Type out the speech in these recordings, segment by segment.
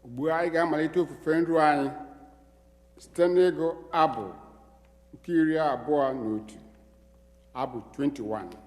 Ugbu a anyị ga-amalite ofufe nru anyị site n'ịgụ abụ nke 21, abụ 21.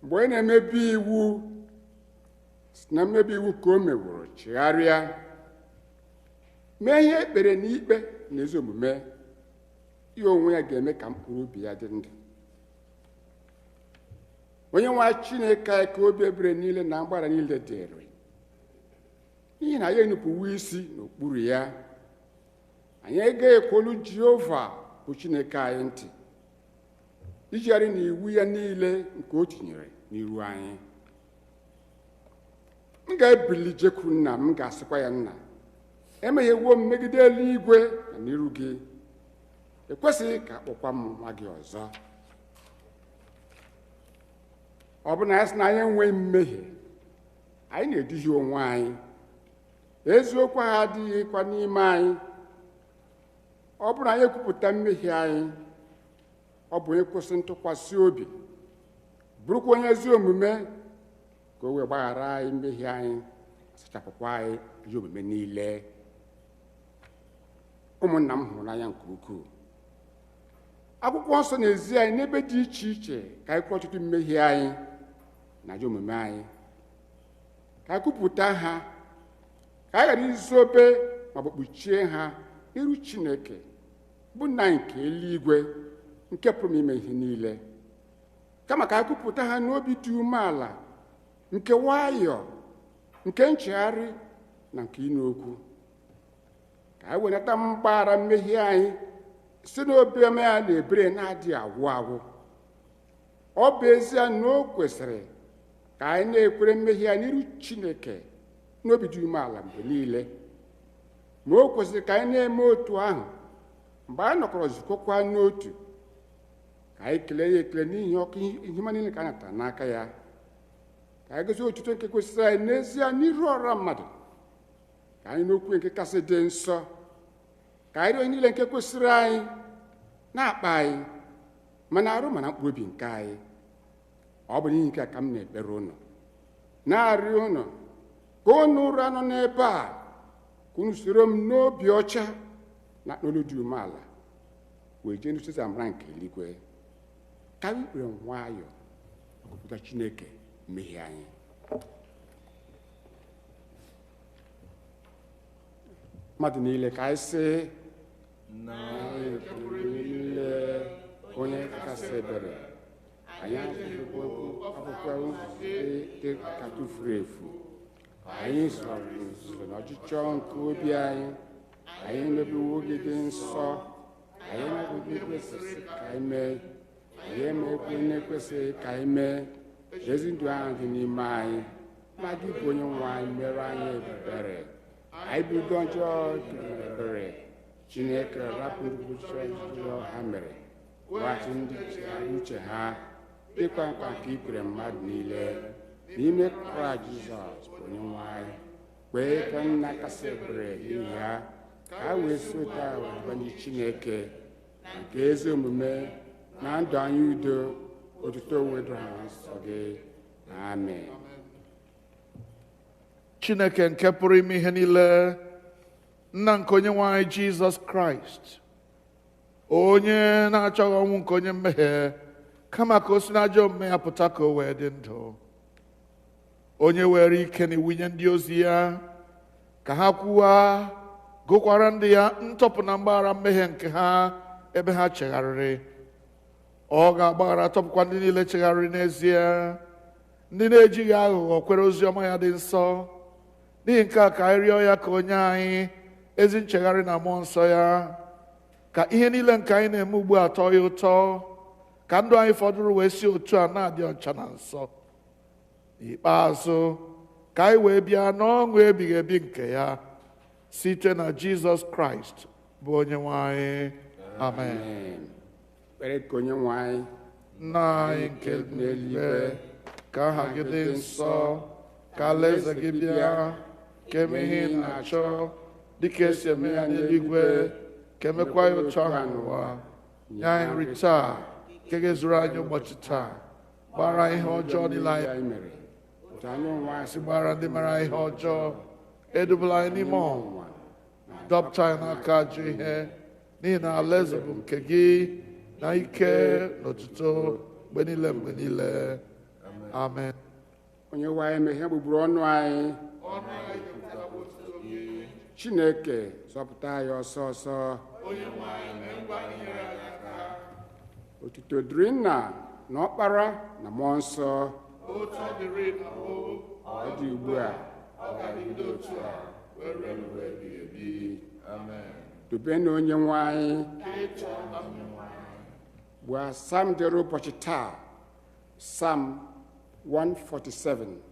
Mgbe onye na-emebi iwu na mmebi iwu ka o meworo chigharịa mee ihe ekpere n'ikpe na ezi omume, ihe onwe ya ga-eme ka mkpụrụ obi ya dị ndụ. Onye-nwe-ayi Chineke anyị ka obi ebere niile na mgbaghara niile dịrị, n'ihi na ya enupụwo isi n'okpuru ya. Anyị agaghị ekwolu Jehova bụ Chineke anyị ntị. ijigharị n'iwu ya niile nke o tinyere n'iru anyị. M ga-ebili jekwuru nna m, ga-asịkwa ya, nna, emeghewo m megide eluigwe na n'iru gị, ekwesịghị ka akpọkwa m nwa gị ọzọ. Ọ bụ na anyị sị na anyị enweghị mmehie, anyị na-eduhie onwe anyị, eziokwu ha adịghịkwa n'ime anyị. Ọ bụrụ na anyị ekwupụta mmehie anyị, ọ bụ onye kwesị ntụkwasị obi, bụrụkwa onye ezi omume, ka o wee gbaghara anyị mmehie anyị, sachapụkwa anyị ajọ omume niile. Ụmụnna m hụrụ n'anya nke ukwuu, akwụkwọ nsọ na-ezi anyị n'ebe dị iche iche ka anyị kwụọ ọtụtụ mmehie anyị na ajọ omume anyị, ka anyị kwupụta ha, ka anyị ghara izobe ma ọ bụ kpuchie ha n'iru Chineke bụ nna nke eluigwe, nke pụrụ ime ihe niile, kama ka anyị kwupụta ha n'obi dị umeala, nke nwayọọ, nke nchegharị na nke ịnụ okwu, ka anyị wenata mgbaghara mmehie anyị si n'obi ọma ya na ebere na-adịghị agwụ agwụ. Ọ bụ ezie na o kwesịrị ka anyị na-ekwere mmehie ya n'iru Chineke n'obi dị umeala mgbe niile, ma o kwesịrị ka anyị na-eme otu ahụ mgbe anyị nọkọrọ zukọkwa n'otu, ka anyị kelee ya ekele n'ihi ọkụ ihe ma niile ka anyị natara n'aka ya, ka anyị gosi otuto nke kwesịrị anyị n'ezie n'iru ọra mmadụ, ka anyị n'okwu nke kasị dị nsọ, ka anyị rịọ niile nke kwesịrị anyị na-akpa anyị, ma na-arụ ma na mkpụrụ obi nke anyị. Ọ bụ n'ihi nke a ka m na-ekpere ụnụ, na-arịọ ụnụ ka ụnụ ụra nọ n'ebe a, ka unu soro m n'obi ọcha na n'olu dị umeala, wee jee n'uche amara nke eluigwe, ka anyị kpere nwayọọ kwupụta Chineke mmehie anyị. Mmadụ niile ka anyị sị, na niile onye kachasị ebere, anyị akwụkwọ dị ka tụfuru efu, anyị soro n'ọchịchọ nke obi anyị, anyị emebiwo gị dị nsọ, anyị emebiwo ekwesịrị ka anyị mee, anyị emekwe na-ekwesịghị ka anyị mee. Ezi ndụ ahụ dị n'ime anyị, ma gị bụ onye nwe anyị, mere anyị ebere. Anyị bụ ụdọ ọjọọ dị ebere. Chineke rapụ ndị ọjọọ ha mere, weghachi ndị chegharị uche ha, dịkwa mkpa nke ikwere mmadụ niile n'ime Kraịst Jizọs bụ onye nwe anyị. Kpee ka nna kasị ebere n'ihi ha, ka ha wee si ụta wedibanye Chineke na nke ezi omume na ndụ anyị udo, otuto wedo ha nsọ gị. Amen. Chineke nke pụrụ ime ihe niile, nna nke onye nwe anyị Jizọs Kraịst, onye na-achọghị ọnwụ nke onye mmehie, kama ka o si n'ajọ omume ya pụta ka o wee dị ndụ, onye were ike na iwunye ndị ozi ya ka ha kwuwa, gụkwara ndị ya ntọpụ na mgbaghara mmehie nke ha ebe ha chegharịrị. Ọ ga-agbaghara tọpụkwa ndị niile chegharịrị n'ezie, ndị na-ejighị aghụghọ kwere ozi ọma ya dị nsọ. N'ihi nke a ka anyị rịọ ya ka onye anyị ezi nchegharị na mmụọ nsọ ya, ka ihe niile nke anyị na-eme ugbu a tọọ ya ụtọ, ka ndụ anyị fọdụrụ wee si otu a na-adị ọcha na nsọ. N'ikpeazụ, ka anyị wee bịa n'ọṅụ ebighị ebi nke ya, site na Jizọs Kraịst bụ onye nwe anyị. Amen. Kpere ka onye nwe anyị, nna anyị nke n'eluigwe, ka aha gị dị nsọ, ka alaeze gị bịa, ka eme ihe ị na-achọ dịka esi eme ya n'eluigwe, ka emekwa ya otu ahụ n'ụwa. Nye anyị nri taa, nke ga-ezuru anyị ụbọchị taa. Gbara ihe ọjọọ niile anyị mere, otu anyị onwe anyị si gbara ndị mere ihe ọjọọ. Edubala anyị n'ime ọnwụnwa, dọpụta anyị n'aka ajọ ihe, n'ihi na alaeze bụ nke gị, na ike na otuto mgbe niile mgbe niile. Amen. onye nwe anyị mee ihe gbugburu ọnụ anyị. Chineke zọpụta anyị ọsọ ọsọ. Otuto dịrị Nna na Ọkpara na Mmụọ Nsọ, ọ dị ugbu a, ọ ga-adịgide otu a, wee ruo mgbe ebighị ebi. Amen. Dube na onye nwe anyị, bụ Psalm dịrị ụbọchị taa, Psalm 147.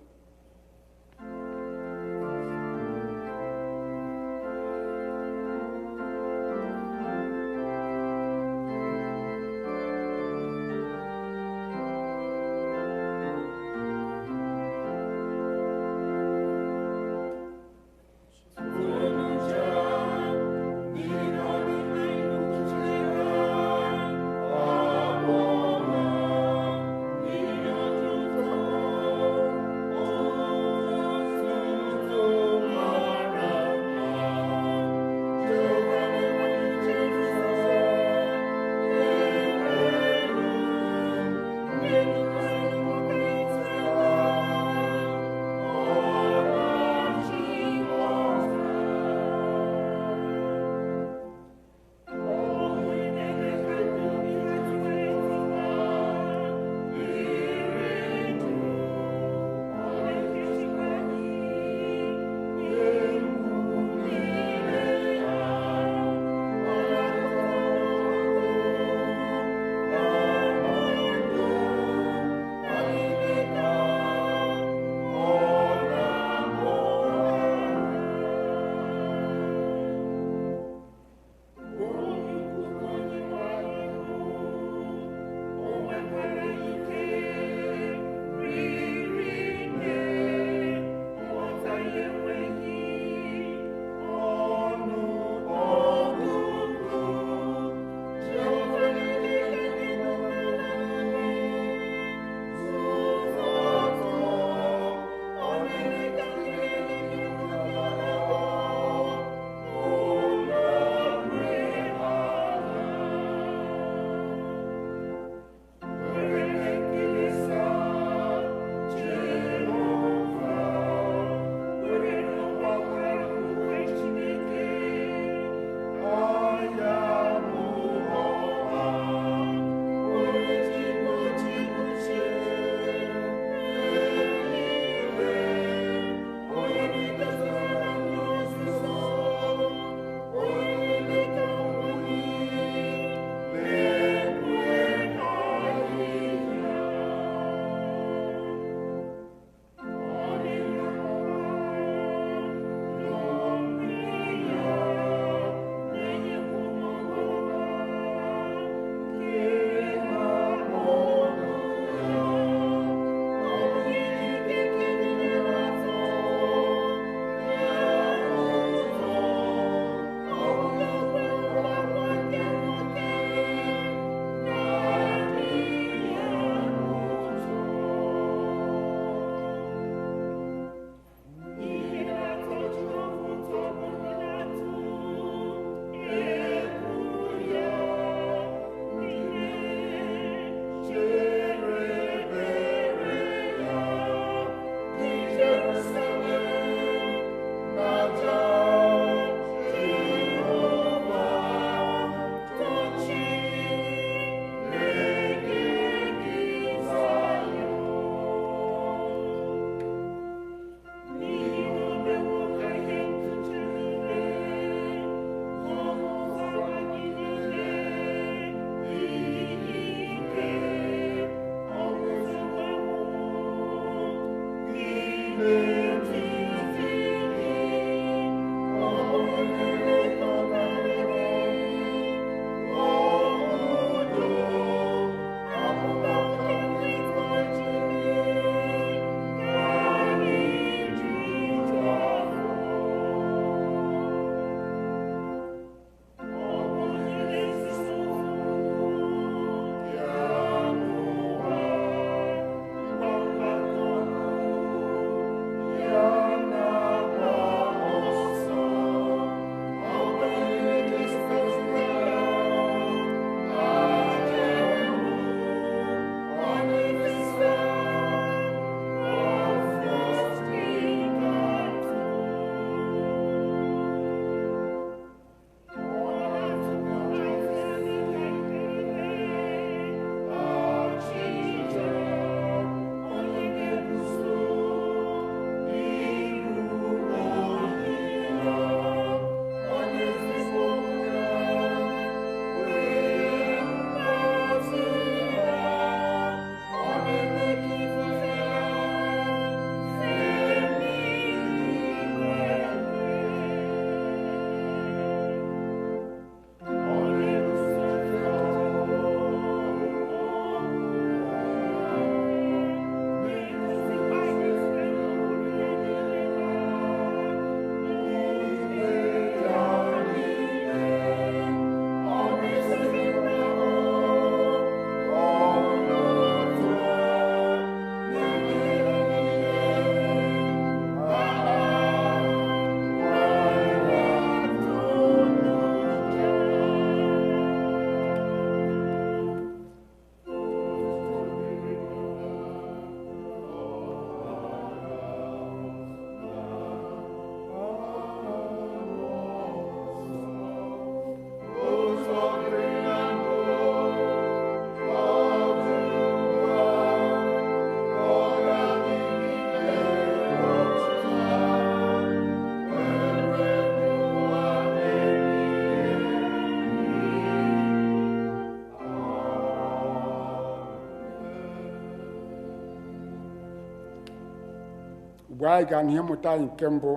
ugbu anyị gaa n'ihe mmụta anyị nke mbụ.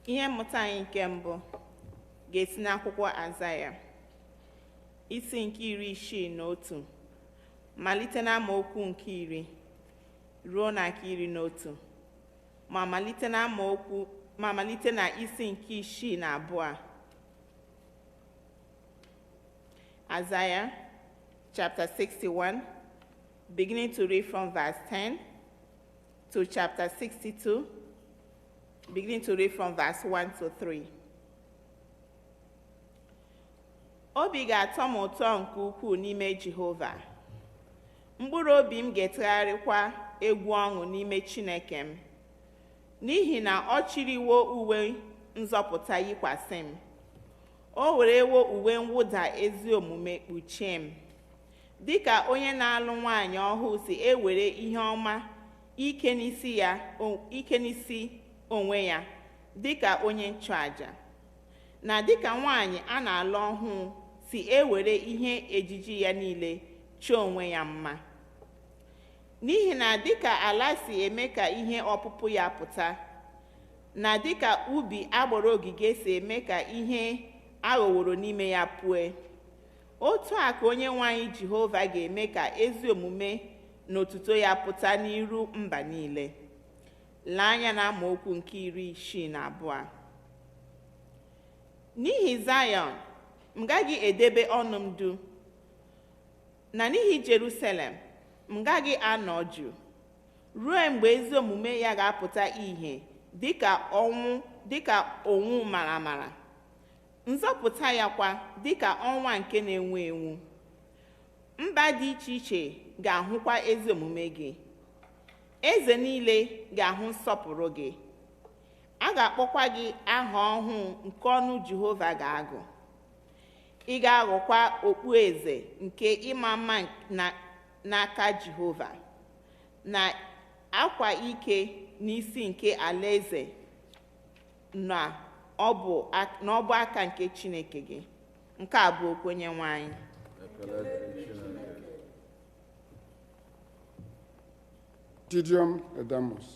Ihe mmụta anyị nke mbụ ga-esi n'akwụkwọ Azaya isi nke 61 malite na amaokwu nke 10 ruo na nke 11 ma malite na isi nke 62. Isaiah chapter 61, beginning to read from verse 10 to chapter 62, beginning to read from verse 1 to 3. Obi ga-atọ m ụtọ nke ukwuu n'ime Jehova. Mkpụrụ obi m ga-etegharịkwa egwu ọṅụ n'ime Chineke m, n'ihi na ọ chịrịwo uwe nzọpụta yikwasị m. O werewo uwe mwụda ezi omume kpuchie m, dịka onye na-alụ nwaanyị ọhụụ si ewere ihe ọma ike n'isi onwe ya dịka onye nchụaja, na dịka nwaanyị a na-alụ ọhụụ si ewere ihe ejiji ya niile chọọ onwe ya mma. N'ihi na dịka ala si eme ka ihe ọpụpụ ya pụta, na dịka ubi agbara ogige si eme ka ihe aghọworo n'ime ya pụọ, otu a ka Onye-nwe-ayi Jehova ga-eme ka ezi omume na otuto ya pụta n'iru mba niile. Lee anya na amaokwu nke 62. N'ihi Zayọn m gaghị edebe ọnụ m du, na n'ihi Jerusalem m gaghị anọ jụụ, ruo mgbe ezi omume ya ga-apụta ìhè dịka onwu maramara, nzọpụta ya kwa dịka ọnwa nke na-enwu enwu. Mba dị iche iche ga-ahụkwa ezi omume gị, eze niile ga-ahụ nsọpụrụ gị. A ga-akpọkwa gị aha ọhụụ nke ọnụ Jehova ga-agụ. Ị ga-aghọkwa okpueze nke ịma mma n'aka Jehova, na akwa ike n'isi nke alaeze na ọbụ aka nke Chineke gị. Nke a bụ okwu Onye-nwe-anyị. Didium Edamus.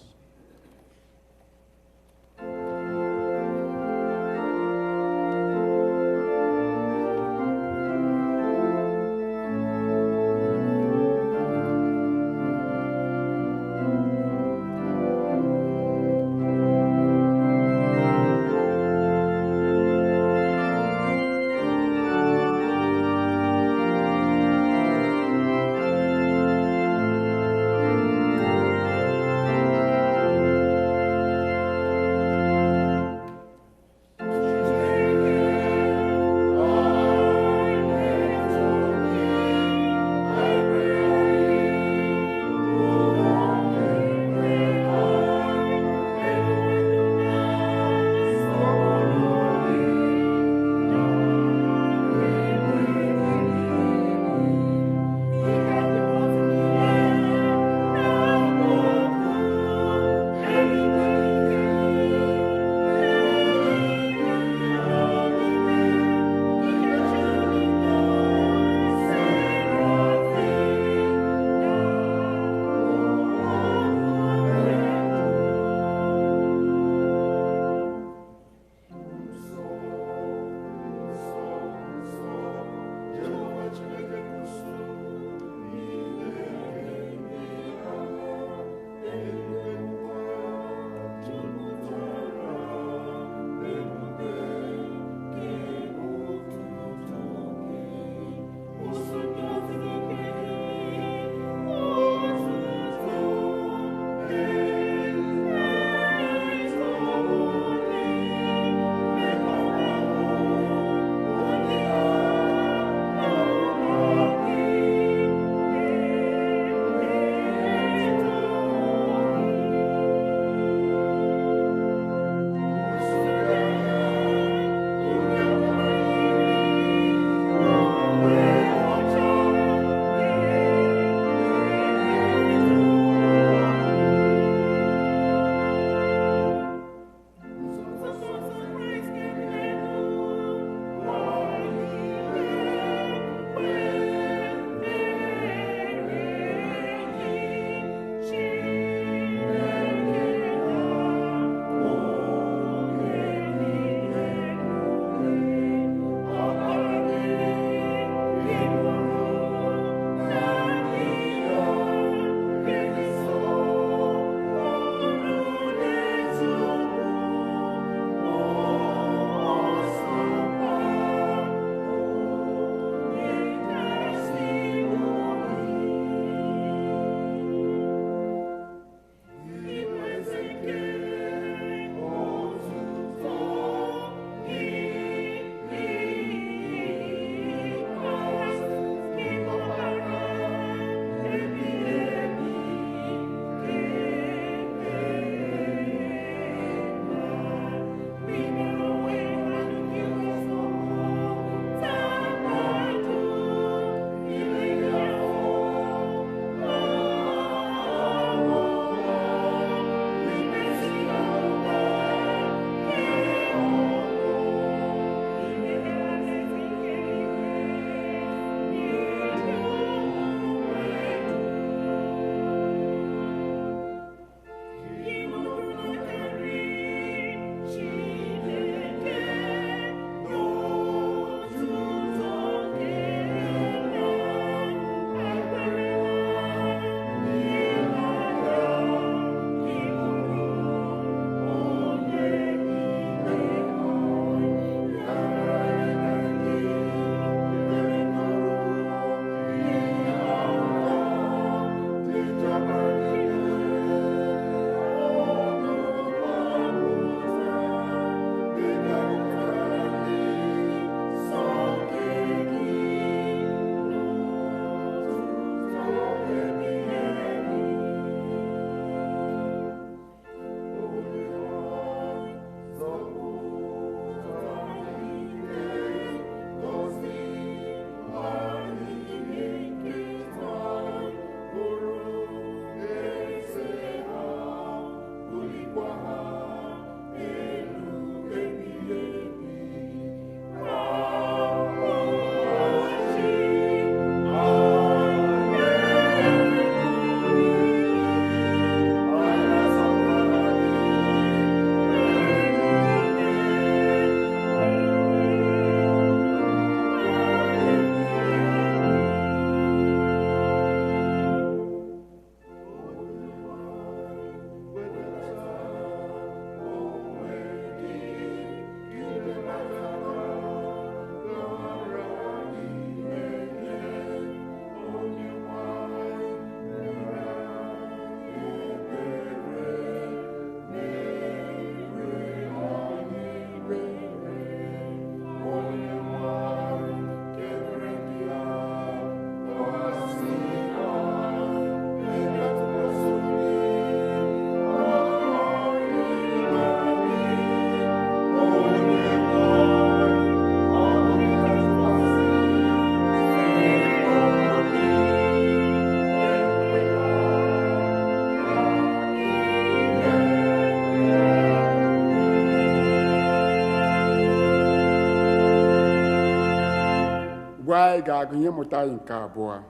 ugbu anyị ga-agụ ihe mmụta anyị nke abụọ.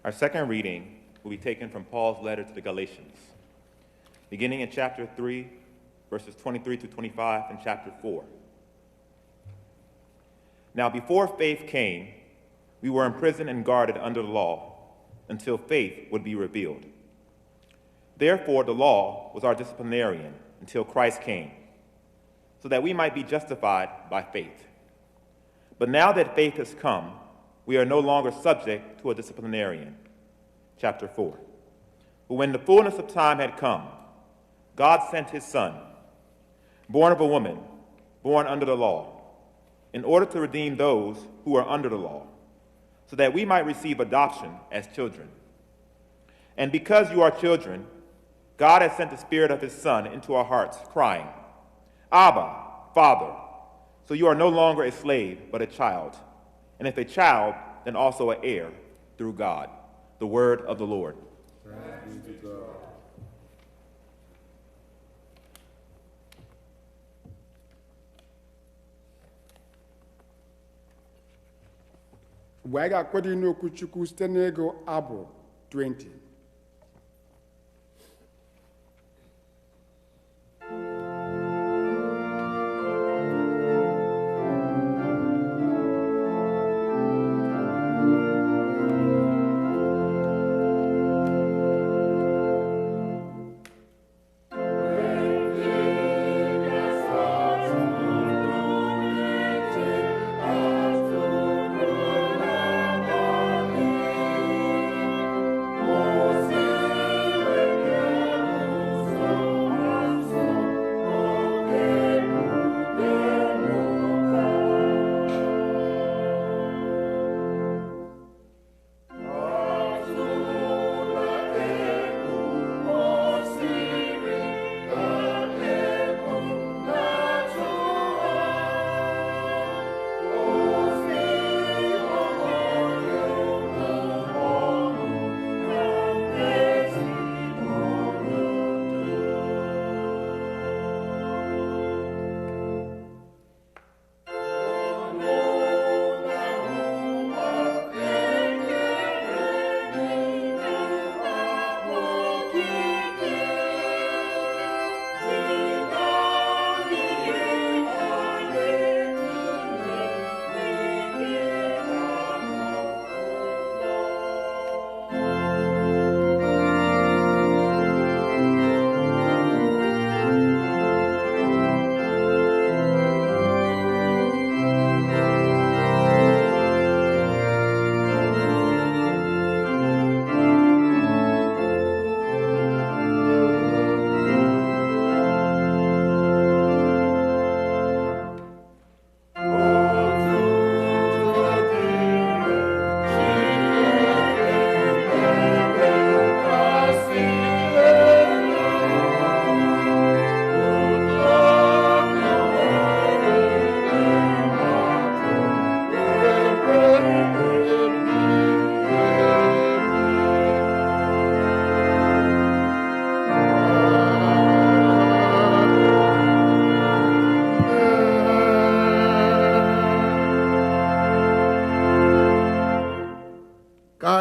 Our second reading will be taken from Paul's letter to the Galatians, beginning in chapter 3, verses 23 through 25, and chapter 4. Now, before faith came, we were imprisoned and guarded under the law until faith would be revealed. Therefore, the law was our disciplinarian until Christ came, so that we might be justified by faith. But now that faith has come, we are no longer subject to a disciplinarian. Chapter 4. But when the fullness of time had come, God sent his Son, born of a woman, born under the law, in order to redeem those who are under the law, so that we might receive adoption as children. And because you are children, God has sent the Spirit of his Son into our hearts, crying, Abba, Father. So you are no longer a slave, but a child. And if a child, then also an heir through God. The word of the Lord. Thanks be to God. Ugbu anyị ga-akwado n'okwu Chukwu site n'ịgụ Abụ 20.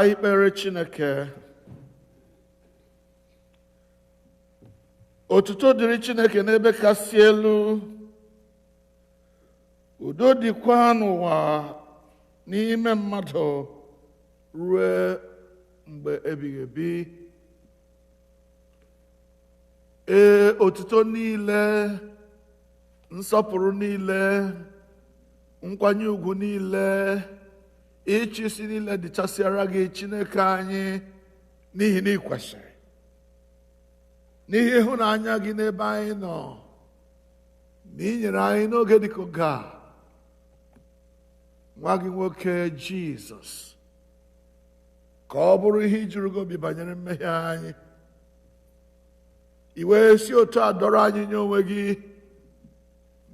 Ekpere Chineke. Otuto dịrị Chineke n'ebe kasị elu. Udo dịkwa n'ụwa n'ime mmadụ ruo mgbe ebighị ebi. Otuto niile, nsọpụrụ niile, nkwanye ugwu niile, ịchịisi niile dịchasịara gị Chineke anyị n'ihi na ị kwesịrị. N'ihi ịhụnanya gị n'ebe anyị nọ, na ị nyere anyị n'oge dịka oge a nwa gị nwoke Jizọs, ka ọ bụrụ ihe ijuru gị obi banyere mmehie anyị. I wee si otu a dọrọ anyị nye onwe gị,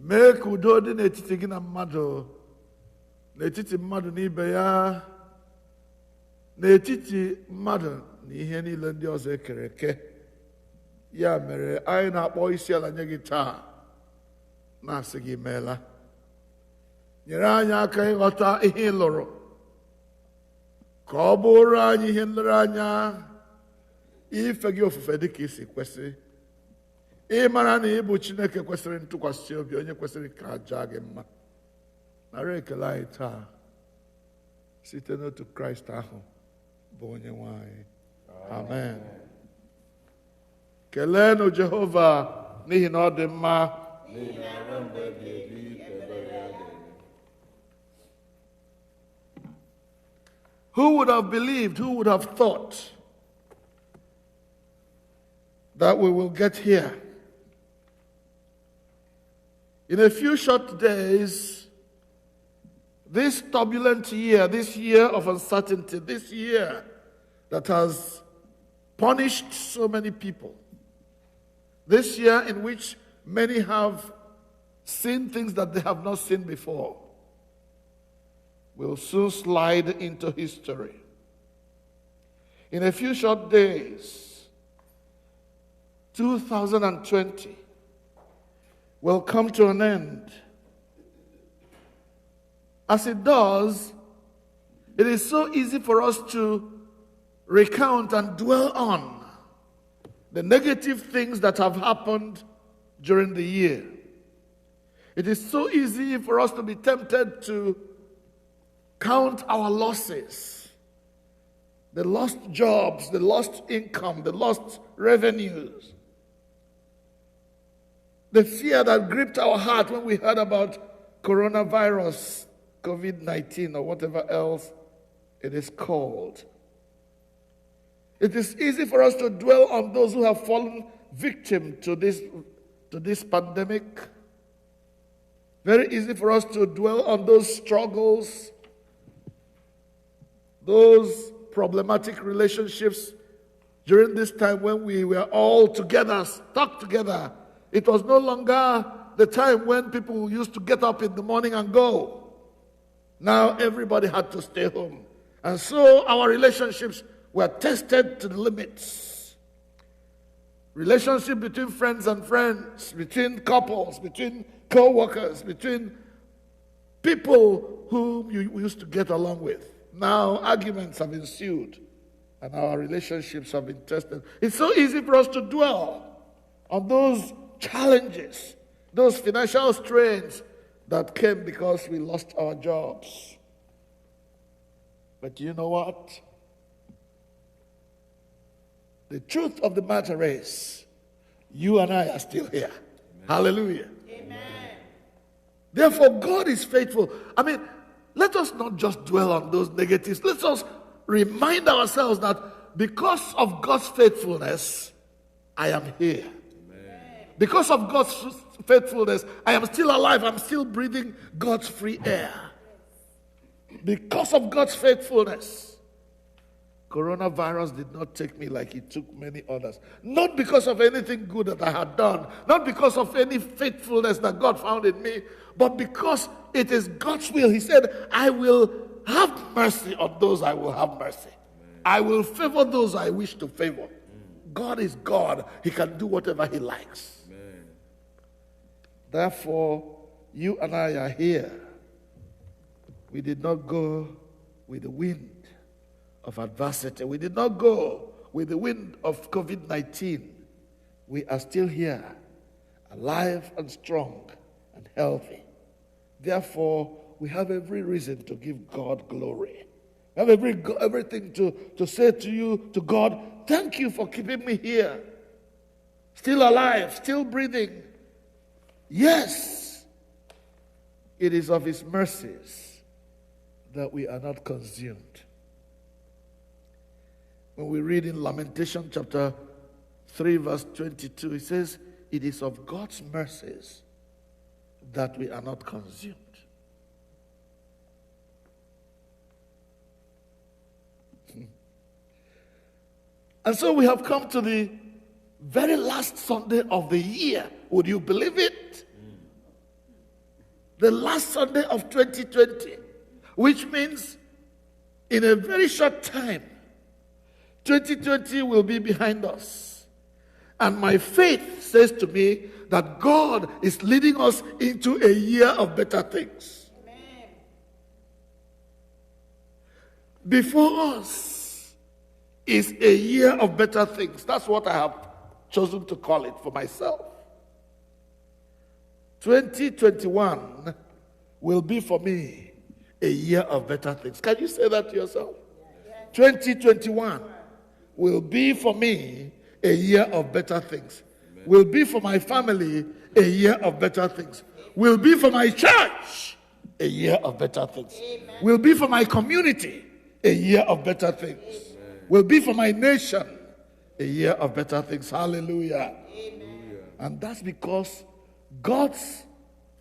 mee ka udo dị n'etiti gị na mmadụ, n'etiti mmadụ na ibe ya, n'etiti mmadụ na ihe niile ndị ọzọ ekere eke. Ya mere anyị na-akpọ isi ala nye gị taa na-asị gị meela. Nyere anyị aka ịghọta ihe ị lụrụ ka ọ bụrụ anyị ihe nlereanya ife gị ofufe dị ka isi kwesị. Ịmara na ị bụ Chineke kwesịrị ntụkwasị obi, onye kwesịrị ka aja gị mma. Nara ekele anyị taa site n'otu Kraịst ahụ bụ Onye-nwe anyị. Amen. Keleenụ Jehova n'ihi na ọ dị mma. Who would have believed, who would have thought that we will get here? In a few short days, this turbulent year, this year of uncertainty, this year that has punished so many people, this year in which many have seen things that they have not seen before, will soon slide into history. In a few short days, 2020 will come to an end. As it does, it is so easy for us to recount and dwell on the negative things that have happened during the year. It is so easy for us to be tempted to count our losses, the lost jobs, the lost income, the lost revenues, the fear that gripped our heart when we heard about coronavirus, COVID-19, or whatever else it is called. It is easy for us to dwell on those who have fallen victim to this pandemic. Very easy for us to dwell on those struggles, those problematic relationships during this time when we were all together, stuck together. It was no longer the time when people used to get up in the morning and go. Now everybody had to stay home. And so our relationships were tested to the limits. Relationship between friends and friends, between couples, between co-workers, between people whom you used to get along with. Now arguments have ensued and our relationships have been tested. It's so easy for us to dwell on those challenges, those financial strains that came because we lost our jobs. But you know what? The truth of the matter is, you and I are still here. Amen. Hallelujah. Amen. Therefore, God is faithful. I mean, let us not just dwell on those negatives. Let us remind ourselves that because of God's faithfulness, I am here. Amen. Because of God's faithfulness, I am still alive. I'm still breathing God's free air. Because of God's faithfulness, coronavirus did not take me like it took many others. Not because of anything good that I had done, not because of any faithfulness that God found in me, but because it is God's will. He said, I will have mercy on those I will have mercy. Amen. I will favor those I wish to favor. God is God. He can do whatever he likes. Amen. Therefore, you and I are here. We did not go with the wind of adversity. We did not go with the wind of COVID-19. We are still here, alive and strong and healthy. Therefore, we have every reason to give God glory. We have everything to say to you, to God, thank you for keeping me here. Still alive, still breathing. Yes, it is of his mercies that we are not consumed. When we read in Lamentation chapter 3 verse 22, it says, it is of God's mercies that we are not consumed. And so we have come to the very last Sunday of the year. Would you believe it? The last Sunday of 2020, which means in a very short time, 2020 will be behind us. And my faith says to me that God is leading us into a year of better things. Amen. Before us is a year of better things. That's what I have chosen to call it for myself. 2021 will be for me a year of better things. Can you say that to yourself? 2021 will be for me a year of better things. Will be for my family a year of better things. Will be for my church a year of better things. Will be for my community a year of better things. Will be for my nation a year of better things. Hallelujah. And that's because God's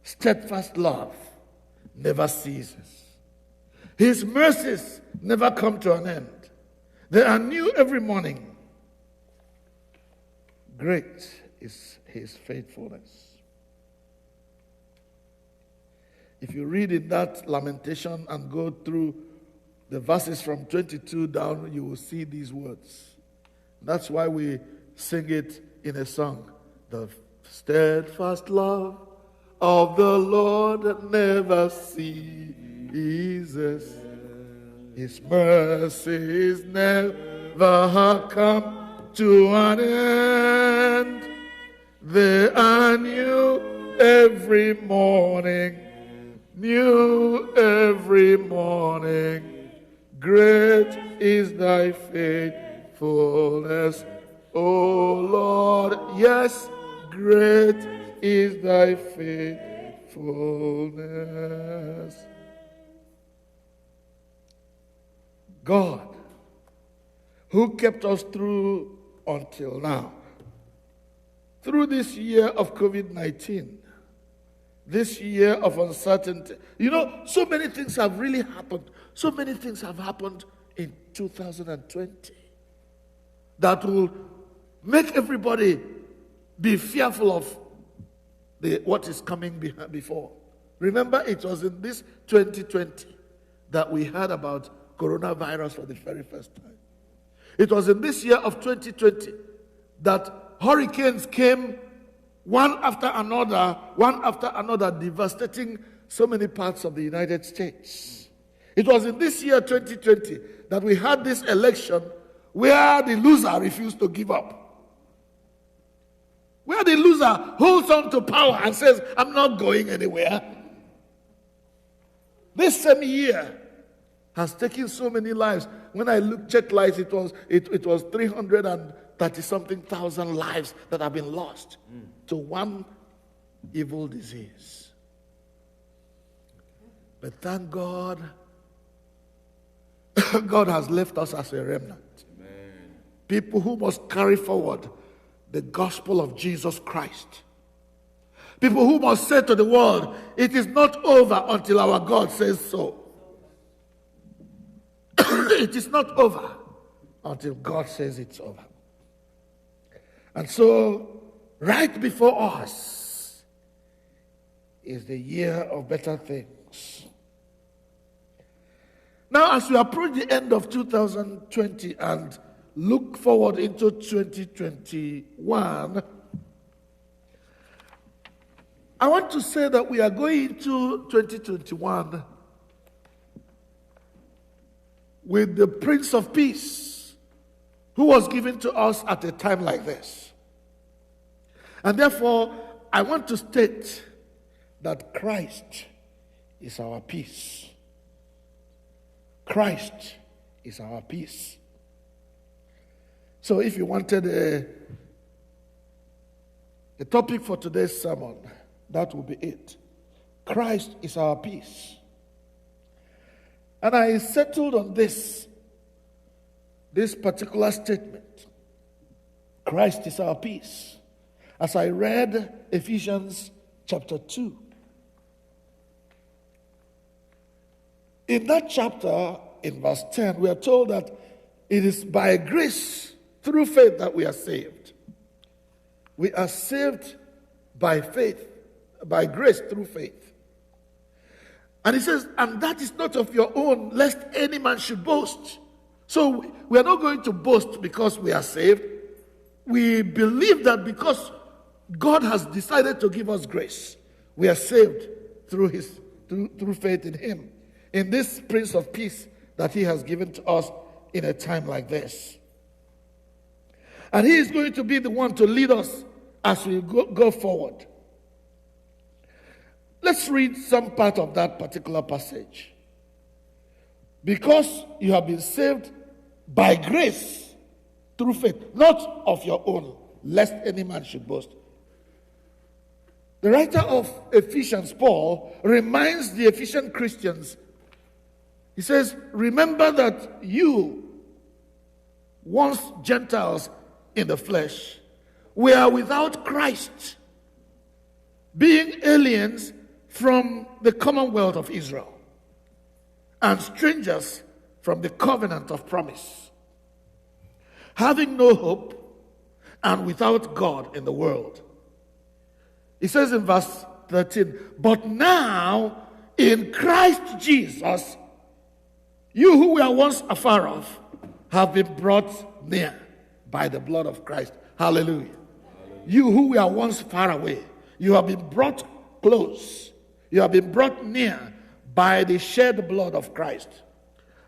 steadfast love never ceases. His mercies never come to an end. They are new every morning. Great is his faithfulness. If you read in that lamentation and go through the verses from 22 down, you will see these words. That's why we sing it in a song. The steadfast love of the Lord never ceases. His mercies never come to an end. They are new every morning. New every morning. Great is thy faithfulness, O Lord. Yes, great is thy faithfulness. God, who kept us through until now, through this year of COVID-19, this year of uncertainty. You know, so many things have really happened. So many things have happened in 2020 that will make everybody be fearful of what is coming before. Remember, it was in this 2020 that we heard about coronavirus for the very first time. It was in this year of 2020 that hurricanes came one after another, devastating so many parts of the United States. It was in this year 2020 that we had this election where the loser refused to give up. Where the loser holds on to power and says, I'm not going anywhere. This same year has taken so many lives. When I checked lives, it was 330-something thousand lives that have been lost to one evil disease. But thank God, God has left us as a remnant. Amen. People who must carry forward the gospel of Jesus Christ. People who must say to the world, it is not over until our God says so. It is not over until God says it's over. And so, right before us is the year of better things. Now, as we approach the end of 2020 and look forward into 2021, I want to say that we are going into 2021 with the Prince of Peace, who was given to us at a time like this. And therefore, I want to state that Christ is our peace. Christ is our peace. So if you wanted a topic for today's sermon, that will be it. Christ is our peace. And I settled on this particular statement. Christ is our peace. As I read Ephesians chapter 2. In that chapter, in verse 10, we are told that it is by grace, through faith, that we are saved. We are saved by faith, by grace through faith. And he says, and that is not of your own, lest any man should boast. So we are not going to boast because we are saved. We believe that because God has decided to give us grace, we are saved through faith in him, in this Prince of Peace that he has given to us in a time like this. And he is going to be the one to lead us as we go forward. Let's read some part of that particular passage. Because you have been saved by grace through faith, not of your own, lest any man should boast. The writer of Ephesians, Paul, reminds the Ephesian Christians. He says, remember that you, once Gentiles in the flesh, were without Christ, being aliens from the commonwealth of Israel, and strangers from the covenant of promise, having no hope and without God in the world. He says in verse 13, but now in Christ Jesus, you who were once afar off have been brought near by the blood of Christ. Hallelujah. You who were once far away, you have been brought close. You have been brought near by the shed blood of Christ.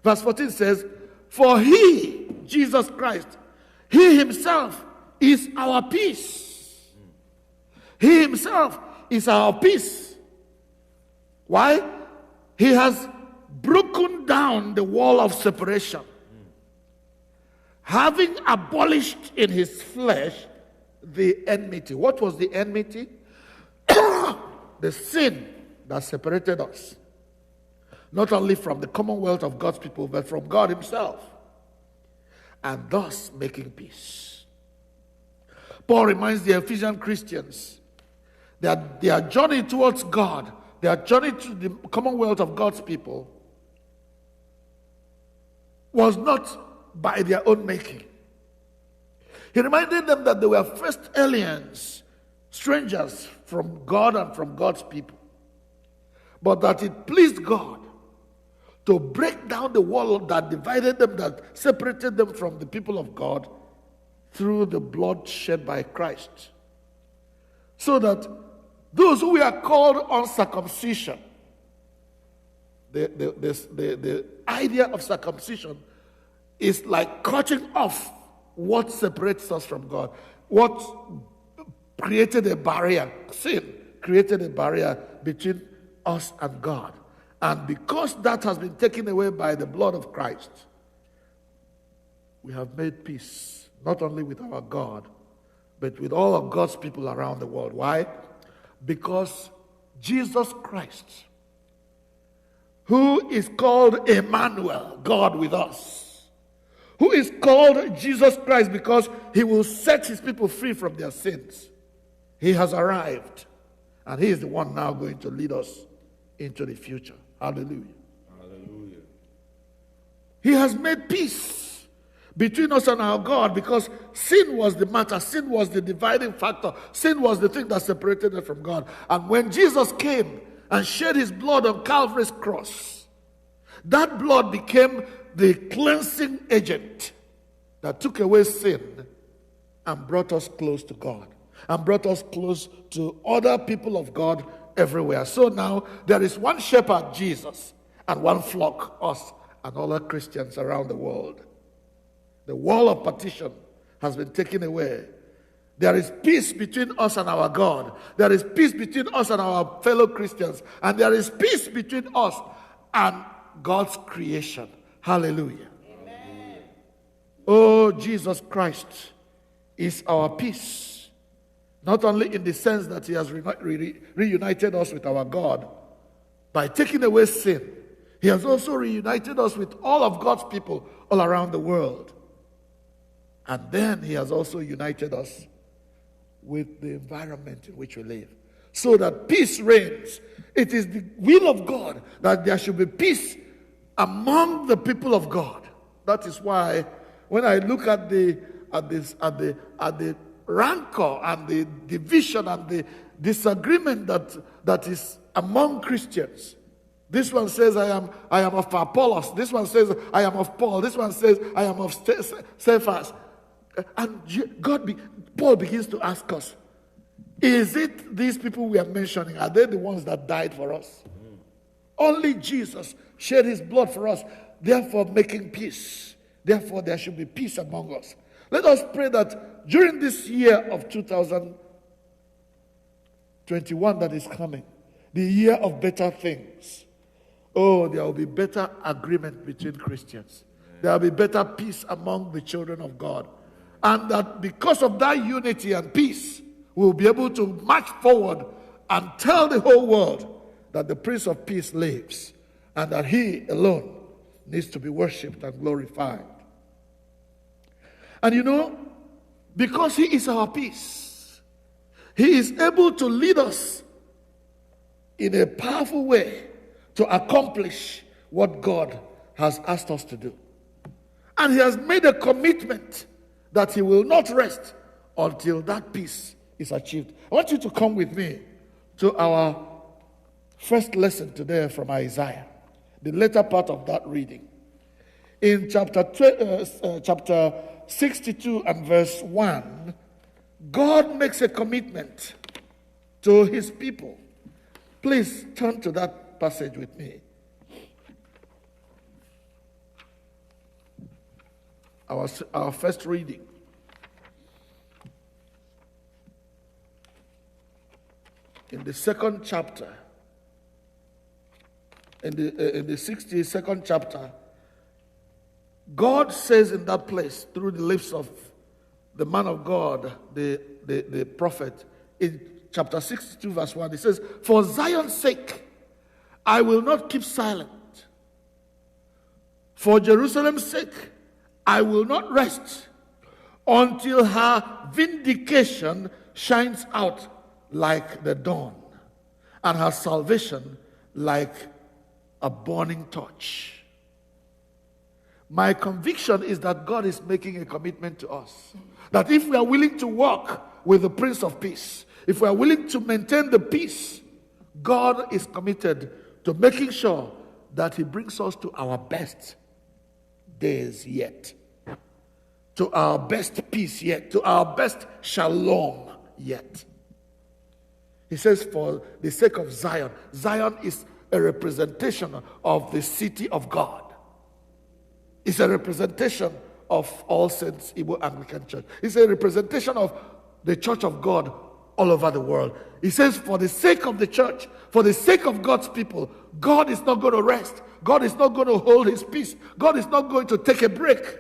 Verse 14 says, for he, Jesus Christ, he himself is our peace. He himself is our peace. Why? He has broken down the wall of separation, having abolished in his flesh the enmity. What was the enmity? The sin that separated us, not only from the commonwealth of God's people, but from God himself, and thus making peace. Paul reminds the Ephesian Christians that their journey towards God, their journey to the commonwealth of God's people, was not by their own making. He reminded them that they were first aliens, strangers from God and from God's people, but that it pleased God to break down the wall that divided them, that separated them from the people of God, through the blood shed by Christ. So that those who were called uncircumcision, the idea of circumcision is like cutting off what separates us from God. What created a barrier, sin created a barrier between us and God. And because that has been taken away by the blood of Christ, we have made peace, not only with our God, but with all of God's people around the world. Why? Because Jesus Christ, who is called Emmanuel, God with us, who is called Jesus Christ because he will set his people free from their sins, he has arrived, and he is the one now going to lead us into the future. Hallelujah. Hallelujah. He has made peace between us and our God, because sin was the matter. Sin was the dividing factor. Sin was the thing that separated us from God. And when Jesus came and shed his blood on Calvary's cross, that blood became the cleansing agent that took away sin and brought us close to God, and brought us close to other people of God everywhere. So now there is one shepherd, Jesus, and one flock, us and other Christians around the world. The wall of partition has been taken away. There is peace between us and our God. There is peace between us and our fellow Christians. And there is peace between us and God's creation. Hallelujah. Amen. Oh, Jesus Christ is our peace. Not only in the sense that he has reunited us with our God by taking away sin, he has also reunited us with all of God's people all around the world. And then he has also united us with the environment in which we live, so that peace reigns. It is the will of God that there should be peace among the people of God. That is why when I look at the rancor and the division and the disagreement that is among Christians, This one says, I am of Apollos. This one says, I am of Paul. This one says, I am of Cephas. And Paul begins to ask us, is it these people we are mentioning? Are they the ones that died for us? Only Jesus shed his blood for us, therefore making peace. Therefore there should be peace among us. Let us pray that during this year of 2021 that is coming, the year of better things, there will be better agreement between Christians. There will be better peace among the children of God. And that because of that unity and peace, we'll be able to march forward and tell the whole world that the Prince of Peace lives and that he alone needs to be worshipped and glorified. And because he is our peace, he is able to lead us in a powerful way to accomplish what God has asked us to do. And he has made a commitment that he will not rest until that peace is achieved. I want you to come with me to our first lesson today from Isaiah, the later part of that reading. In chapter 62 and verse 1, God makes a commitment to his people. Please turn to that passage with me. Our first reading. In the second chapter, in the 62nd chapter, God says in that place, through the lips of the man of God, the prophet, in chapter 62, verse 1, he says, "For Zion's sake, I will not keep silent. For Jerusalem's sake, I will not rest until her vindication shines out like the dawn, and her salvation like a burning torch." My conviction is that God is making a commitment to us. That if we are willing to walk with the Prince of Peace, if we are willing to maintain the peace, God is committed to making sure that he brings us to our best days yet, to our best peace yet, to our best shalom yet. He says, for the sake of Zion. Zion is a representation of the city of God. It's a representation of All Saints Igbo Anglican Church. It's a representation of the church of God all over the world. He says, for the sake of the church, for the sake of God's people, God is not going to rest. God is not going to hold his peace. God is not going to take a break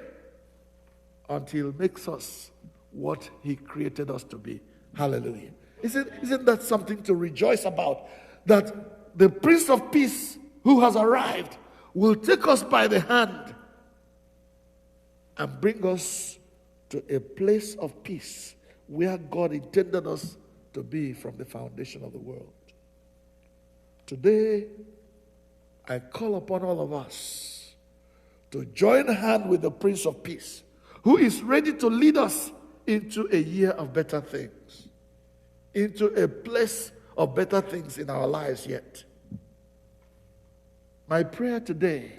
until he makes us what he created us to be. Hallelujah. Isn't that something to rejoice about? That the Prince of Peace who has arrived will take us by the hand and bring us to a place of peace where God intended us to be from the foundation of the world. Today, I call upon all of us to join hand with the Prince of Peace, who is ready to lead us into a year of better things, into a place of better things in our lives yet. My prayer today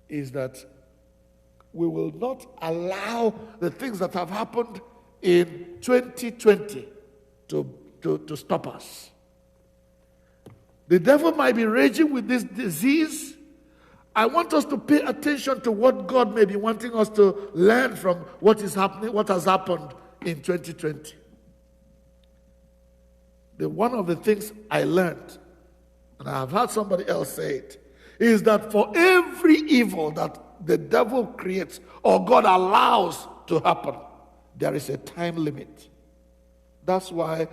is that we will not allow the things that have happened in 2020 to stop us. The devil might be raging with this disease. I want us to pay attention to what God may be wanting us to learn from what is happening, what has happened in 2020. One of the things I learned, and I have heard somebody else say it, is that for every evil that the devil creates or God allows to happen, there is a time limit. That's why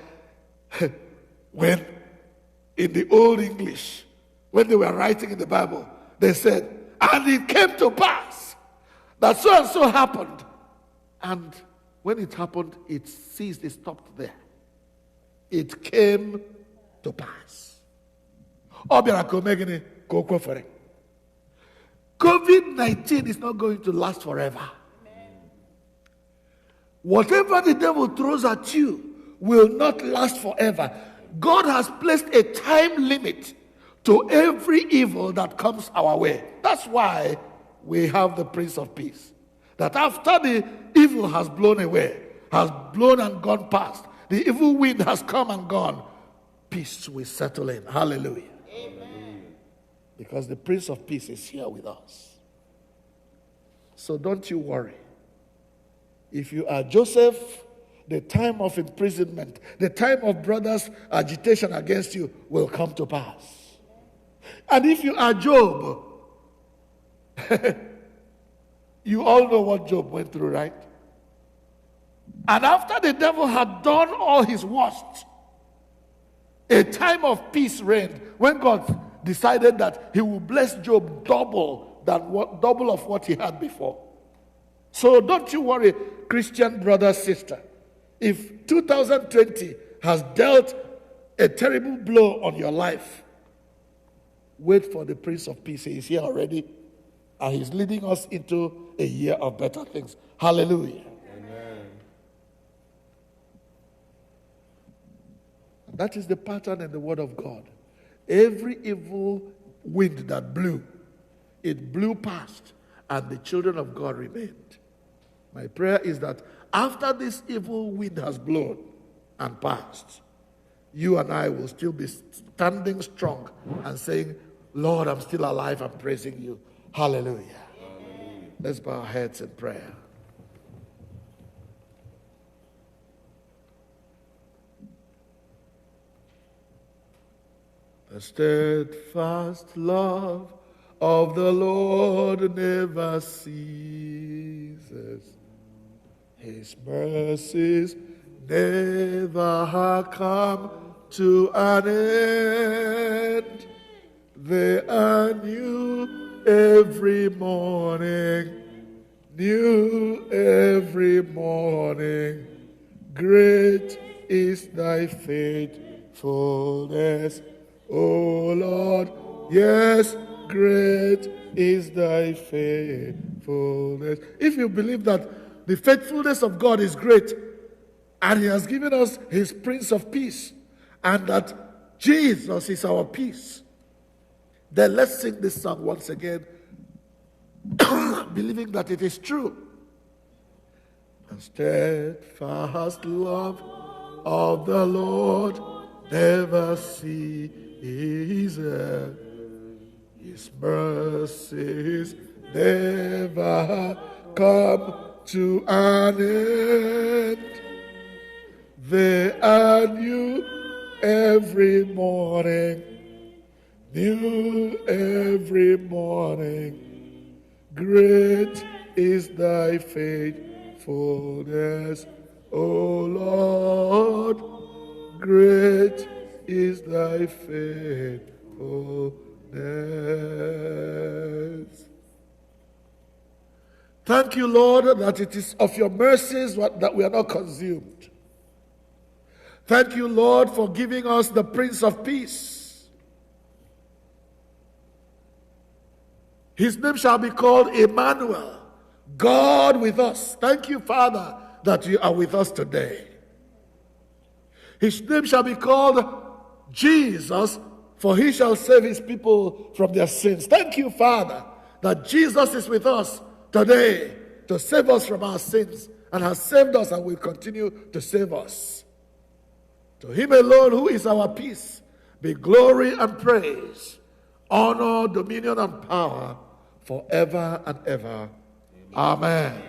when in the Old English, when they were writing in the Bible, they said, and it came to pass that so and so happened. And when it happened, it ceased, it stopped there. It came to pass. COVID-19 is not going to last forever. Whatever the devil throws at you will not last forever. God has placed a time limit to every evil that comes our way. That's why we have the Prince of Peace. That after the evil has blown away, has blown and gone past, the evil wind has come and gone, peace will settle in. Hallelujah. Amen. Because the Prince of Peace is here with us. So don't you worry. If you are Joseph, the time of imprisonment, the time of brothers' agitation against you will come to pass. And if you are Job, you all know what Job went through, right? And after the devil had done all his worst, a time of peace reigned when God decided that he will bless Job double of what he had before. So don't you worry, Christian brother, sister. If 2020 has dealt a terrible blow on your life, wait for the Prince of Peace. He is here already, and he's leading us into a year of better things. Hallelujah. Amen. That is the pattern in the Word of God. Every evil wind that blew, it blew past, and the children of God remained. My prayer is that after this evil wind has blown and passed, you and I will still be standing strong and saying, Lord, I'm still alive and praising you. Hallelujah. Hallelujah. Let's bow our heads in prayer. The steadfast love of the Lord never ceases. His mercies never come to an end. They are new every morning, new every morning. Great is thy faithfulness, O Lord. Yes, great is thy faithfulness. If you believe that the faithfulness of God is great, and he has given us his Prince of Peace, and that Jesus is our peace, then let's sing this song once again, believing that it is true. The steadfast love of the Lord never ceases. His mercies never come to an end. They are new every morning, new every morning. Great is thy faithfulness, O Lord. Great is thy faithfulness. Thank you, Lord, that it is of your mercies that we are not consumed. Thank you, Lord, for giving us the Prince of Peace. His name shall be called Emmanuel, God with us. Thank you, Father, that you are with us today. His name shall be called Jesus, for he shall save his people from their sins. Thank you, Father, that Jesus is with us today to save us from our sins, and has saved us and will continue to save us. To him alone, who is our peace, be glory and praise, honor, dominion, and power forever and ever. Amen.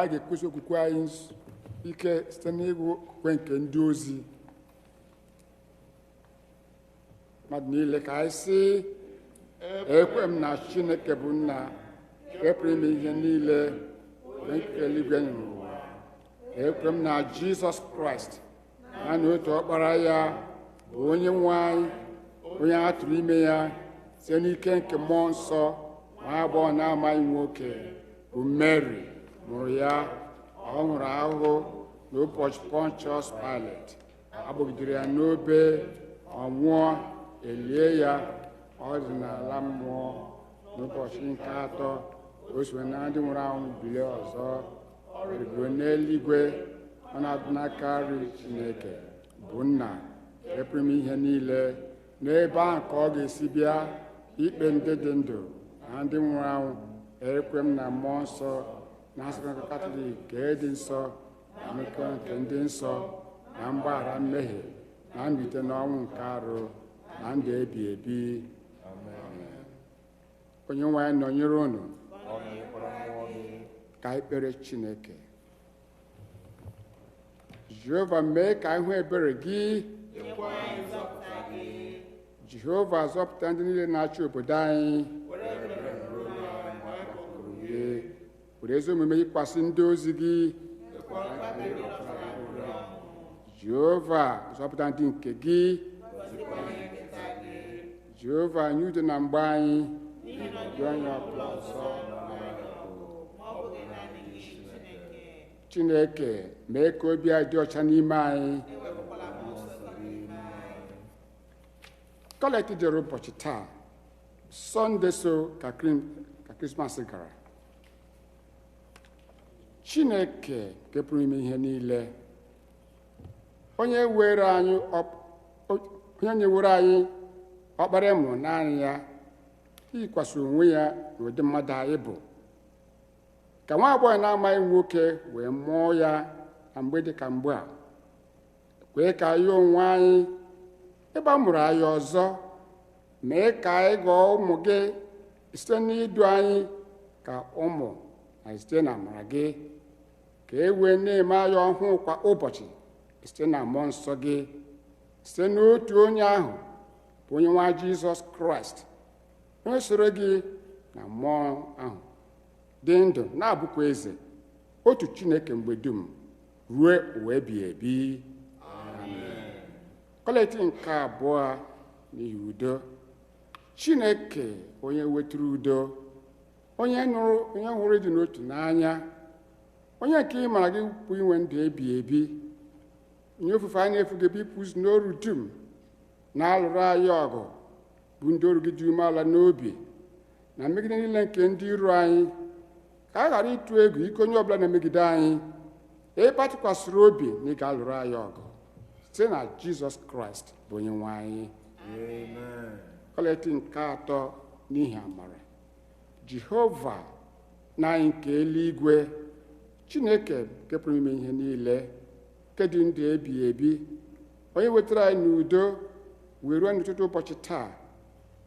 anyị ga-ekwusi okwukwe anyị ike site n'ịgụ okwukwe nke ndị ozi mmadụ niile ka anyị sị ekwe m na Chineke bụ nna nke pụrụ ime ihe niile nke eluigwe na ụwa. Ekwe m na Jizọs Kraịst na otu ọkpara ya bụ onye nwe anyị onye a tụrụ ime ya site n'ike nke mmụọ nsọ nwa agbọghọ na-amaghị nwoke bụ Mary mụrụ ya. Ọ nwụrụ ahụhụ n'ụbọchị Pontius Pilate, agbagidere ya n'obe, ọ nwụọ, elie ya, ọ dị n'ala mmụọ. N'ụbọchị nke atọ o so na ndị nwụrụ anwụ bilie ọzọ, ọ rịgoro n'eluigwe, ọ na-adị n'aka nri Chineke bụ nna pụrụ ime ihe niile. N'ebe ahụ ka ọ ga-esi bịa ikpe ndị dị ndụ na ndị nwụrụ anwụ. Ekwe m na mmụọ nsọ na nsọkọ Katọlik nke dị nsọ na mmekọ nke ndị nsọ na mgbaghara mmehie na mbilite n'ọnwụ nke arụ na ndụ ebi ebi. Onye nwe anyị nọnyere unu ka anyị kpere Chineke. Jehova, mee ka anyị hụ ebere gị. Jehova, zọpụta ndị niile na-achị obodo anyị. Were ezi omume yikwasị ndị ozi gị. Jehova, zọpụta ndị nke gị. Jehova, nye udo na mgbe anyị. Onye ọbụla ọzọ Chineke, mee ka obi anyị dị ọcha n'ime anyị. Kọlekti jere ụbọchị taa, Sọnde so ka Krismas gara. Chineke nke pụrụ ime ihe niile, onye nyewere anyị ọkpara mụrụ naanị ya yikwasị onwe ya n'ụdị mmadụ anyị bụ, ka nwa agbọghọ na-amaghị nwoke wee mụọ ya na mgbe dị ka mgbe a. Kwee ka anyị onwe anyị ebe a mụrụ anyị ọzọ, mee ka anyị ghọọ ụmụ gị site n'idu anyị ka ụmụ na site na amara gị, ka e wee na-eme anyị ọhụụ kwa ụbọchị site na mmụọ nsọ gị, site n'otu onye ahụ bụ onye nwa Jizọs Kraịst, onye soro gị na mmụọ ahụ dị ndụ na-abụkwa eze, otu Chineke mgbe dum ruo ụwa ebighị ebi. Kọlekti nke abụọ n'ihi udo. Chineke onye wetara udo, onye hụrụ ịdị n'otu n'anya, onye nke ị mara gị bụ inwe ndụ ebighị ebi, nye ofufe anyị na-efu gị bipụzi n'oru dum na-alụrụ anyị ọgụ bụ ndị oru gị dị umeala n'obi na mmegide niile nke ndị iro anyị, ka a ghara ịtụ egwu ike onye ọbụla na-emegide anyị, ebe a tụkwasịrị obi na ị ga-alụrụ anyị ọgụ site na Jizọs Kraịst bụ onye nwe anyị. Kọlekti nke atọ n'ihi amara. Jehova na anyị nke eluigwe, Chineke nke pụrụ ime ihe niile, nke dị ndụ ebighị ebi, onye wetara anyị n'udo wee ruo n'ụtụtụ ụbọchị taa,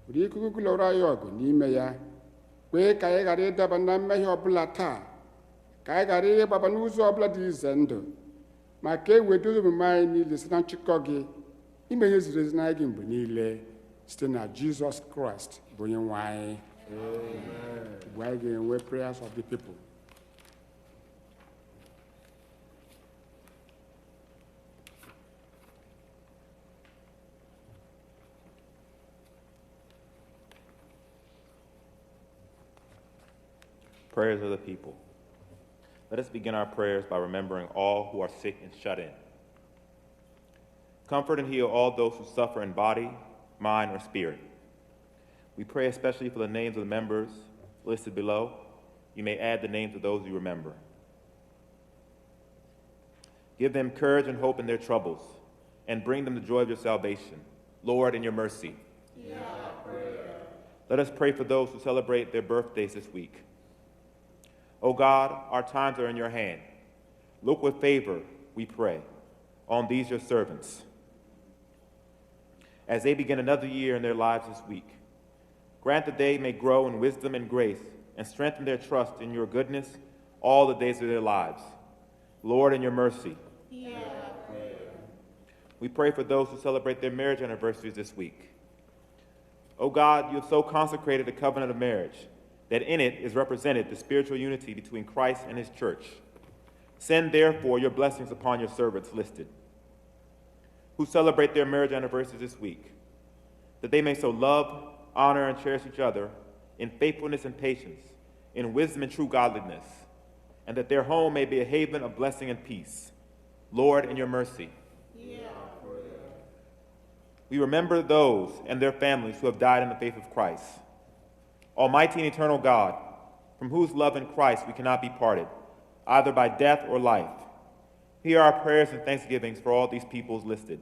were ikuku lụrụ anyị ọgụ n'ime ya. Kwee ka anyị ghara ịdaba na mmehie ọbụla taa, ka anyị ghara ịgbaba n'ụzọ ọbụla dị ize ndụ, ma ka e wedo omume anyị niile site na nchịkọ gị, ime ihe ziri ezi n'anya gị mgbe niile, site na Jizọs Kraịst bụ onye nwe anyị. Mgbe anyị ga-enwe prayers of the people. Prayers of the people. Let us begin our prayers by remembering all who are sick and shut in. Comfort and heal all those who suffer in body, mind, or spirit. We pray especially for the names of the members listed below. You may add the names of those you remember. Give them courage and hope in their troubles, and bring them the joy of your salvation. Lord, in your mercy. Let us pray for those who celebrate their birthdays this week. O God, our times are in your hand. Look with favor, we pray, on these your servants. As they begin another year in their lives this week, grant that they may grow in wisdom and grace and strengthen their trust in your goodness, all the days of their lives. Lord, in your mercy. We pray for those who celebrate their marriage anniversaries this week. O God, you have so consecrated the covenant of marriage that in it is represented the spiritual unity between Christ and his church. Send, therefore, your blessings upon your servants listed, who celebrate their marriage anniversaries this week, that they may so love, honor, and cherish each other in faithfulness and patience, in wisdom and true godliness, and that their home may be a haven of blessing and peace. Lord, in your mercy. We remember those and their families who have died in the faith of Christ. Almighty and eternal God, from whose love in Christ we cannot be parted, either by death or life, hear our prayers and thanksgivings for all these peoples listed,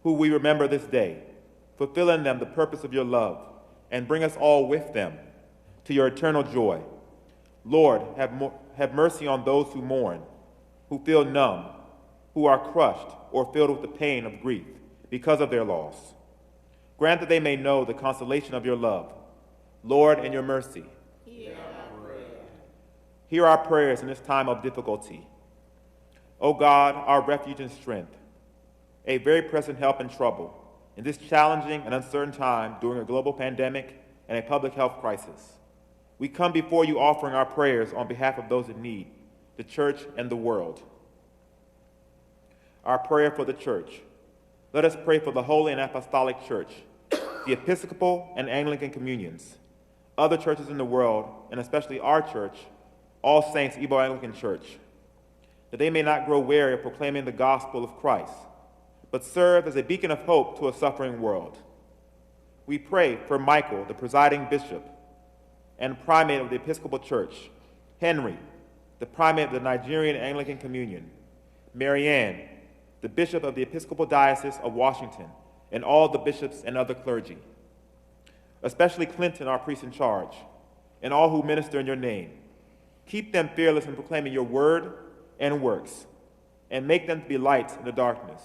who we remember this day. Fulfill in them the purpose of your love, and bring us all with them to your eternal joy. Lord, have mercy on those who mourn, who feel numb, who are crushed or filled with the pain of grief because of their loss. Grant that they may know the consolation of your love. Lord, in your mercy. Hear our prayers in this time of difficulty. O God, our refuge and strength, a very present help in trouble, in this challenging and uncertain time during a global pandemic and a public health crisis. We come before you offering our prayers on behalf of those in need, the church and the world. Our prayer for the church. Let us pray for the Holy and Apostolic Church, the Episcopal and Anglican communions, other churches in the world, and especially our church, All Saints Igbo Anglican Church, that they may not grow weary of proclaiming the gospel of Christ, but serve as a beacon of hope to a suffering world. We pray for Michael, the presiding bishop and primate of the Episcopal Church, Henry, the primate of the Nigerian Anglican Communion, Marianne, the bishop of the Episcopal Diocese of Washington, and all the bishops and other clergy, especially Clinton, our priest in charge, and all who minister in your name. Keep them fearless in proclaiming your word and works, and make them to be lights in the darkness.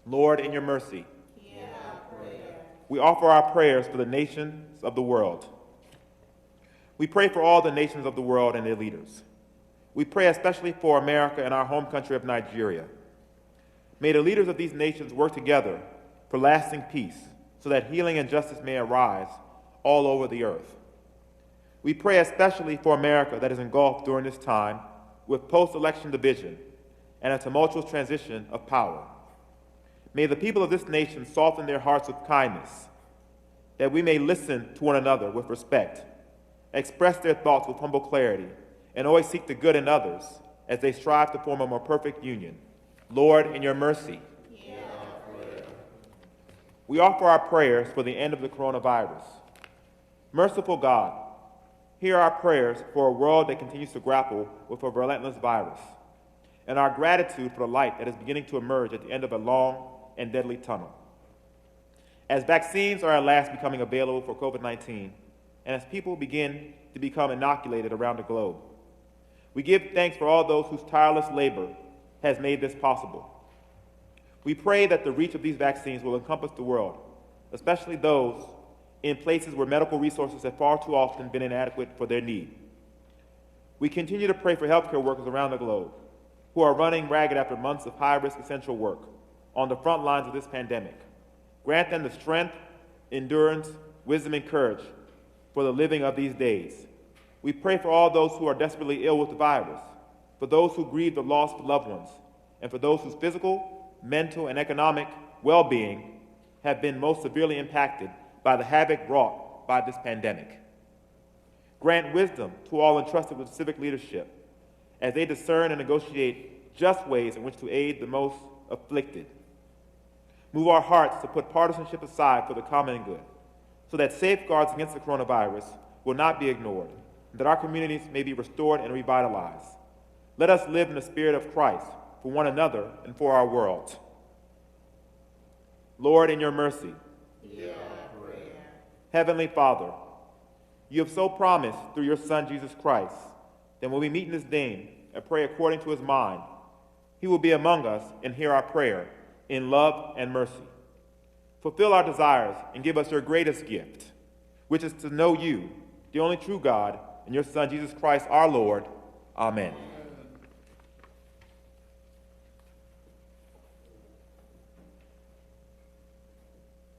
Lord, in your mercy. We offer our prayers for the nations of the world. We pray for all the nations of the world and their leaders. We pray especially for America and our home country of Nigeria. May the leaders of these nations work together for lasting peace, so that healing and justice may arise all over the earth. We pray especially for America that is engulfed during this time with post-election division and a tumultuous transition of power. May the people of this nation soften their hearts with kindness, that we may listen to one another with respect, express their thoughts with humble clarity, and always seek the good in others as they strive to form a more perfect union. Lord, in your mercy. We offer our prayers for the end of the coronavirus. Merciful God, hear our prayers for a world that continues to grapple with a relentless virus, and our gratitude for the light that is beginning to emerge at the end of a long and deadly tunnel. As vaccines are at last becoming available for COVID-19, and as people begin to become inoculated around the globe, we give thanks for all those whose tireless labor has made this possible. We pray that the reach of these vaccines will encompass the world, especially those in places where medical resources have far too often been inadequate for their need. We continue to pray for healthcare workers around the globe who are running ragged after months of high-risk essential work on the front lines of this pandemic. Grant them the strength, endurance, wisdom, and courage for the living of these days. We pray for all those who are desperately ill with the virus, for those who grieve the loss of loved ones, and for those whose physical, mental, and economic well-being have been most severely impacted by the havoc wrought by this pandemic. Grant wisdom to all entrusted with civic leadership as they discern and negotiate just ways in which to aid the most afflicted. Move our hearts to put partisanship aside for the common good, so that safeguards against the coronavirus will not be ignored, and that our communities may be restored and revitalized. Let us live in the spirit of Christ for one another and for our world. Lord, in your mercy. Heavenly Father, you have so promised through your Son, Jesus Christ, that when we meet in his name and pray according to his mind, he will be among us and hear our prayer in love and mercy. Fulfill our desires and give us your greatest gift, which is to know you, the only true God, in your Son, Jesus Christ, our Lord. Amen.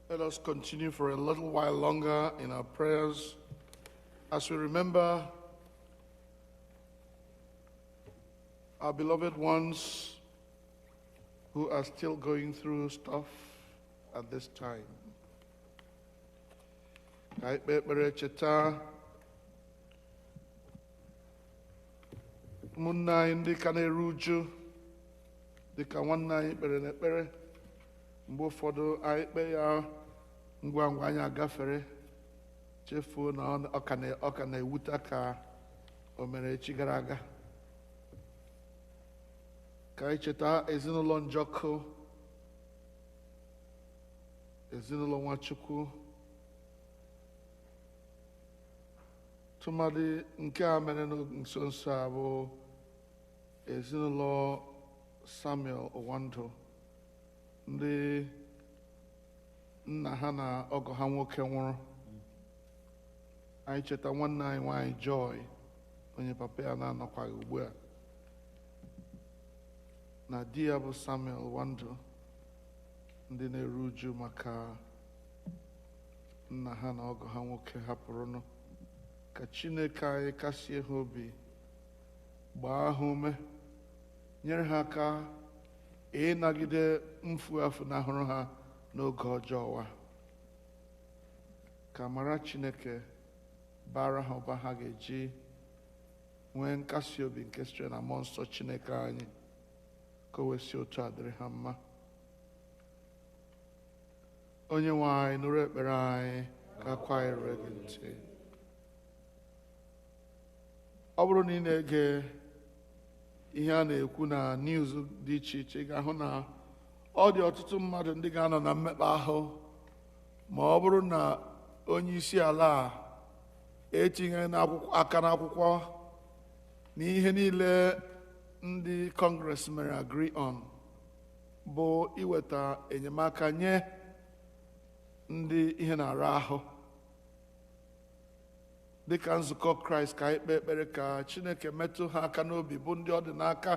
Let us continue for a little while longer in our prayers as we remember our beloved ones who are still going through stuff at this time. Ka anyị kpee ekpere cheta ụmụnne anyị ndị ka na-eru uju dịka nwanne anyị kpere n'ekpere mgbe ụfọdụ anyị kpee ya ngwa ngwa anyị agafere chefuo na ọ ka na-ewute ka o mere echi gara aga. Ka anyị cheta ezinụlọ Njọkụ, ezinụlọ Nwachukwu, tụmadị nke a mere nso nso a bụ ezinụlọ Samuel Owando, ndị nna ha na ọgọ ha nwoke nwụrụ. Anyị cheta nwanne anyị nwanyị Joy, onye papa ya na-anọkwaghị ugbu a, na di ya bụ Samuel Owando, ndị na-eru uju maka nna ha na ọgọ ha nwoke hapụrụnụ. Ka Chineke anyị kasie ha obi, gbaa ha ume, nyere ha aka ịnagide mfu afọ n'ahụrụ ha n'oge ọjọọ wa. Ka amara Chineke bara ha ụba ha ga-eji nwee nkasi obi nke sitere na mmụọ nsọ Chineke anyị, ka o wesi otu a dịrị ha mma. Onye-nwe anyị nụrụ ekpere anyị, ka akwa anyị rue gị ntị. Ọ bụrụ na ị na-ege ihe a na-ekwu na news dị iche iche, ị ga-ahụ na ọ dị ọtụtụ mmadụ ndị ga-anọ na mmekpa ahụ ma ọ bụrụ na onye isi ala a etinye aka n'akwụkwọ na ihe niile ndị Congress mere agree on bụ iweta enyemaka nye ndị ihe na-ara ahụ. Dịka nzukọ Kraịst, ka anyị kpee ekpere ka Chineke metụ ha aka n'obi, bụ ndị ọ dị n'aka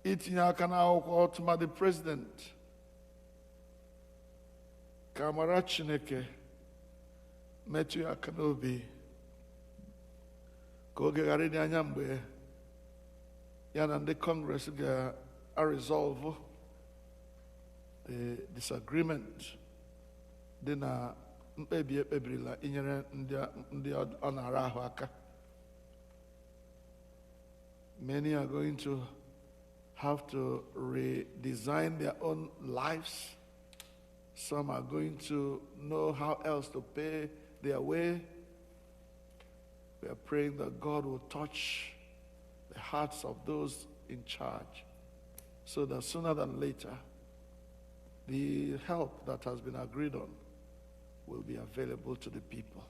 itinye aka n'akwụkwọ tụmadị prezident. Ka amara Chineke metụ ya aka n'obi, ka oge ghara ịdị anya mgbe ya na ndị Congress ga-resolve the disagreement dị na mkpebi ekpebirila inyere ndị ọ na-ara ahụ aka. Many are going to have to redesign their own lives. Some are going to know how else to pay their way. We are praying that God will touch the hearts of those in charge, so that sooner than later, the help that has been agreed on will be available to the people.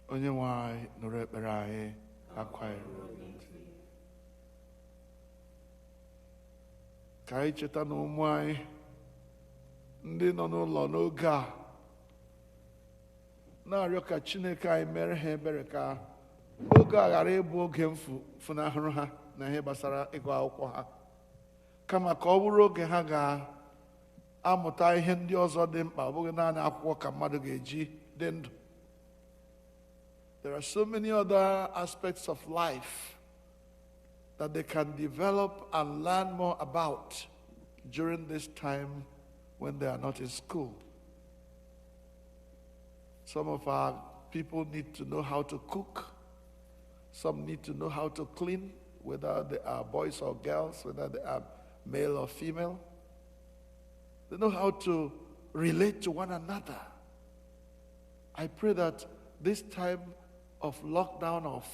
Onye-nwe anyị nụrụ ekpere anyị, akwa anyị rue gị ntị. Ka anyị cheta na ụmụ anyị ndị nọ n'ụlọ n'oge a na-arịọ ka Chineke anyị mere ha ebere, ka oge a ghara ịbụ oge mfunahụrụ ha na ihe gbasara ịgụ akwụkwọ ha, kama ka ọ bụrụ oge ha ga-amụta ihe ndị ọzọ dị mkpa, ọ bụghị naanị akwụkwọ ka mmadụ ga-eji dị ndụ. There are so many other aspects of life that they can develop and learn more about during this time when they are not in school. Some of our people need to know how to cook. Some need to know how to clean, whether they are boys or girls, whether they are male or female. They know how to relate to one another. I pray that this time of lockdown, of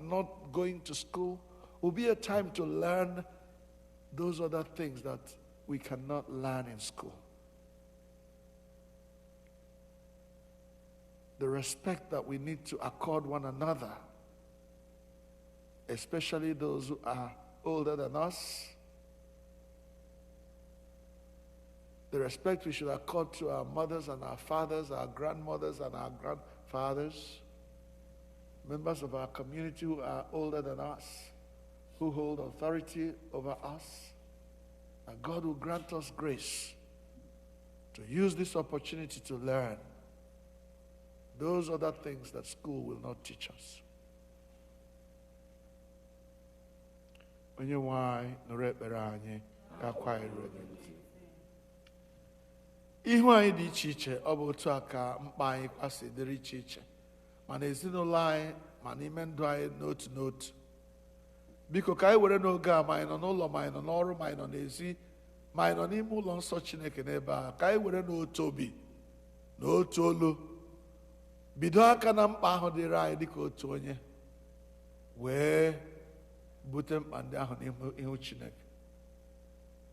not going to school, will be a time to learn those other things that we cannot learn in school. The respect that we need to accord one another, especially those who are older than us. the respect we should accord to our mothers and our fathers, our grandmothers and our grandfathers, members of our community who are older than us, who hold authority over us. And God will grant us grace to use this opportunity to learn those other things that school will not teach us. Onye-nwe-ayi nụrụ ekpere anyị, gakwa anyị ruo n'ezi. Ihu anyị dị iche iche, ọ bụ otu a ka mkpa anyị kwasị dịrị iche iche, ma n'ezinụlọ anyị, ma n'ime ndụ anyị n'otu n'otu. Biko ka anyị were n'oge a, ma anyị nọ n'ụlọ, ma anyị nọ n'ọrụ, ma anyị nọ n'ezi, ma anyị nọ n'ime ụlọ nsọ Chineke n'ebe a, ka anyị were n'otu obi na otu olu bido aka na mkpa ahụ dịrị anyị dịka otu onye, wee bute mkpa ndị ahụ n'ihu Chineke.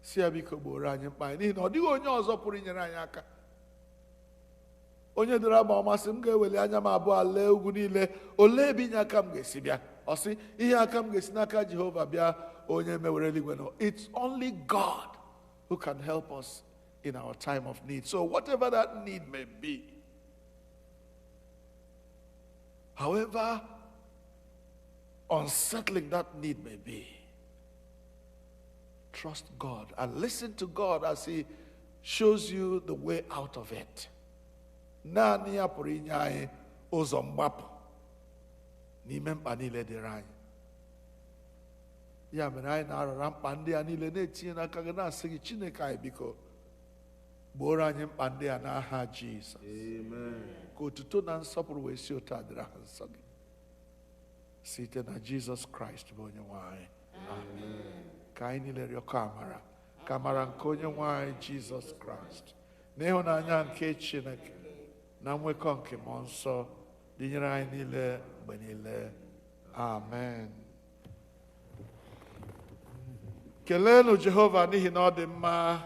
Si ya biko gboro anyị mkpa anyị, n'ihi na ọ dịghị onye ọzọ pụrụ inyere anyị aka. Onye dịrị agba ọmasị m ga-eweli anya m abụọ lee ugwu niile, olee ebe inye aka m ga-esi bịa? Ọ sị ihe aka m ga-esi n'aka Jehova bịa, onye mewere eluigwe. No, it's only God who can help us in our time of need. So whatever that need may be, however unsettling that need may be, trust God and listen to God as He shows you the way out of it. Naanị ya pụrụ inye anyị ụzọ mgbapụ n'ime mkpa niile dịrị anyị. Ya mere anyị na-arara mkpa ndị a niile na-etinye n'aka gị, na-asị gị Chineke anyị biko gboro anyị mkpa ndị a n'aha Jizọs. Ka otuto na nsọpụrụ wee si otu a dịrị ha nsọ gị, site na Jizọs Kraịst bụ Onye-nwe anyị. Amen. Ka anyị niile rịọkọ amara, ka amara nke Onye-nwe anyị Jizọs Kraịst na ịhụnanya nke Chineke na nwekọ nke mmụọ nsọ dịnyere anyị niile mgbe niile. Amen. Keleenụ Jehova n'ihi na ọ dị mma.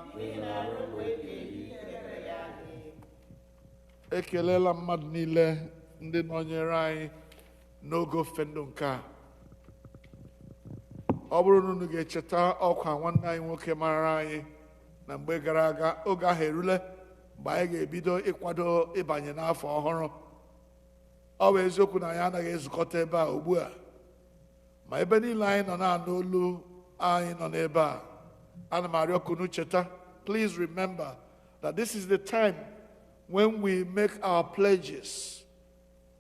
Ekelela mmadụ niile ndị nọnyere anyị n'oge ofe ndụ nke a. Ọ bụrụ na unu ga-echeta ọkwa nwanne anyị nwoke mara anyị na mgbe gara aga, oge ahụ erule mgbe anyị ga-ebido ịkwado ịbanye n'afọ ọhụrụ. Ọ bụ eziokwu na anyị anaghị ezukọta ebe a ugbu a, ma ebe niile anyị nọ na-anụ olu anyị nọ n'ebe a, ana m arịọ ka unu cheta, please remember that this is the time when we make our pledges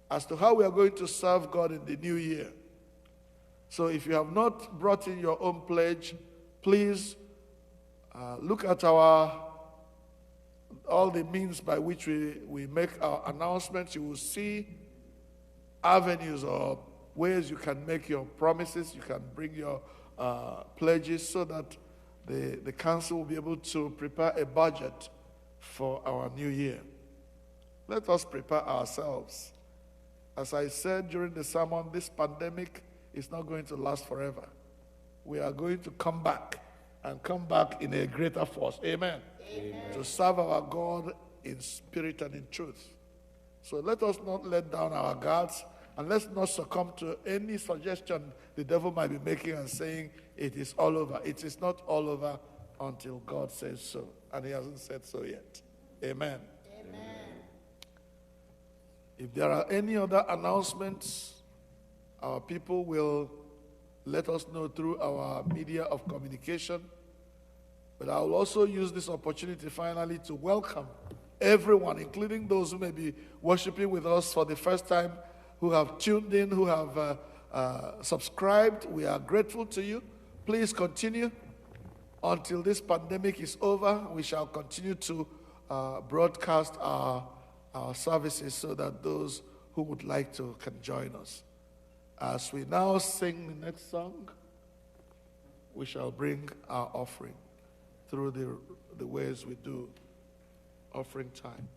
as to how we are going to serve God in the new year. So if you have not brought in your own pledge, please look at all the means by which we make our announcements. You will see avenues or ways you can make your promises, you can bring your pledges, so that the council will be able to prepare a budget for our new year. Let us prepare ourselves. As I said during the sermon, this pandemic is not going to last forever. We are going to come back, and come back in a greater force. Amen. Amen. To serve our God in spirit and in truth. So let us not let down our guards, and let's not succumb to any suggestion the devil might be making and saying it is all over. It is not all over until God says so, and He hasn't said so yet. Amen. Amen. If there are any other announcements, our people will let us know through our media of communication. But I will also use this opportunity finally to welcome everyone, including those who may be worshiping with us for the first time, who have tuned in, who have subscribed. We are grateful to you. Please continue until this pandemic is over. We shall continue to broadcast our services so that those who would like to can join us. As we now sing the next song, we shall bring our offering through the ways we do offering time.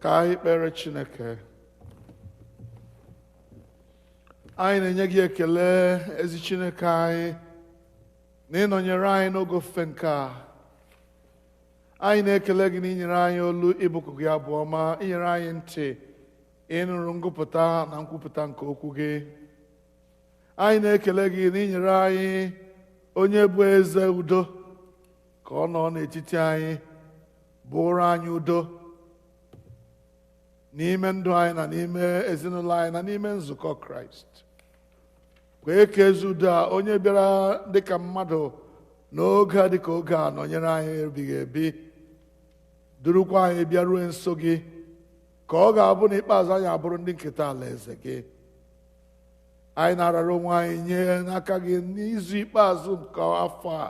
Ka anyị kpere Chineke. Anyị na-enye gị ekele ezi Chineke anyị na ịnọnyere anyị n'oge ofufe nke a. Anyị na-ekele gị na inyere anyị olu ịbụkụ gị abụ ọma, inyere anyị ntị ịnụrụ ngụpụta na nkwupụta nke okwu gị. Anyị na-ekele gị na inyere anyị onye bụ eze udo ka ọ nọ n'etiti anyị bụrụ anyị udo n'ime ndụ anyị na n'ime ezinụlọ anyị na n'ime nzukọ Kraịst. Kwee ka ezi udo a onye bịara dịka mmadụ n'oge a dịka oge a nọnyere anyị ebighị ebi, durukwa anyị bịaruo nso gị ka ọ ga-abụ n'ikpeazụ anyị abụrụ ndị nketa alaeze gị. Anyị na-arara onwe anyị nye n'aka gị n'izu ikpeazụ nke afọ a.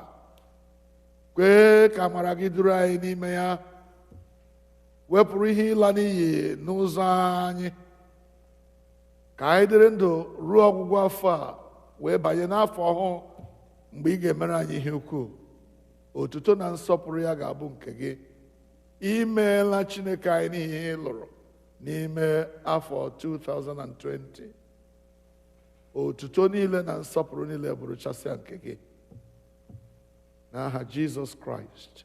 Kwee ka amara gị duru anyị n'ime ya, wepụrụ ihe ịla n'iyi n'ụzọ anyị, ka anyị dịrị ndụ ruo ọgwụgwụ afọ a wee banye n'afọ ọhụụ mgbe ị ga-emere anyị ihe ukwuu. Otuto na nsọpụrụ ya ga-abụ nke gị. Imeela Chineke anyị n'ihi ihe ị lụrụ n'ime afọ 2020. Otuto niile na nsọpụrụ niile bụrụchasịa nke gị. N'aha Jizọs Kraịst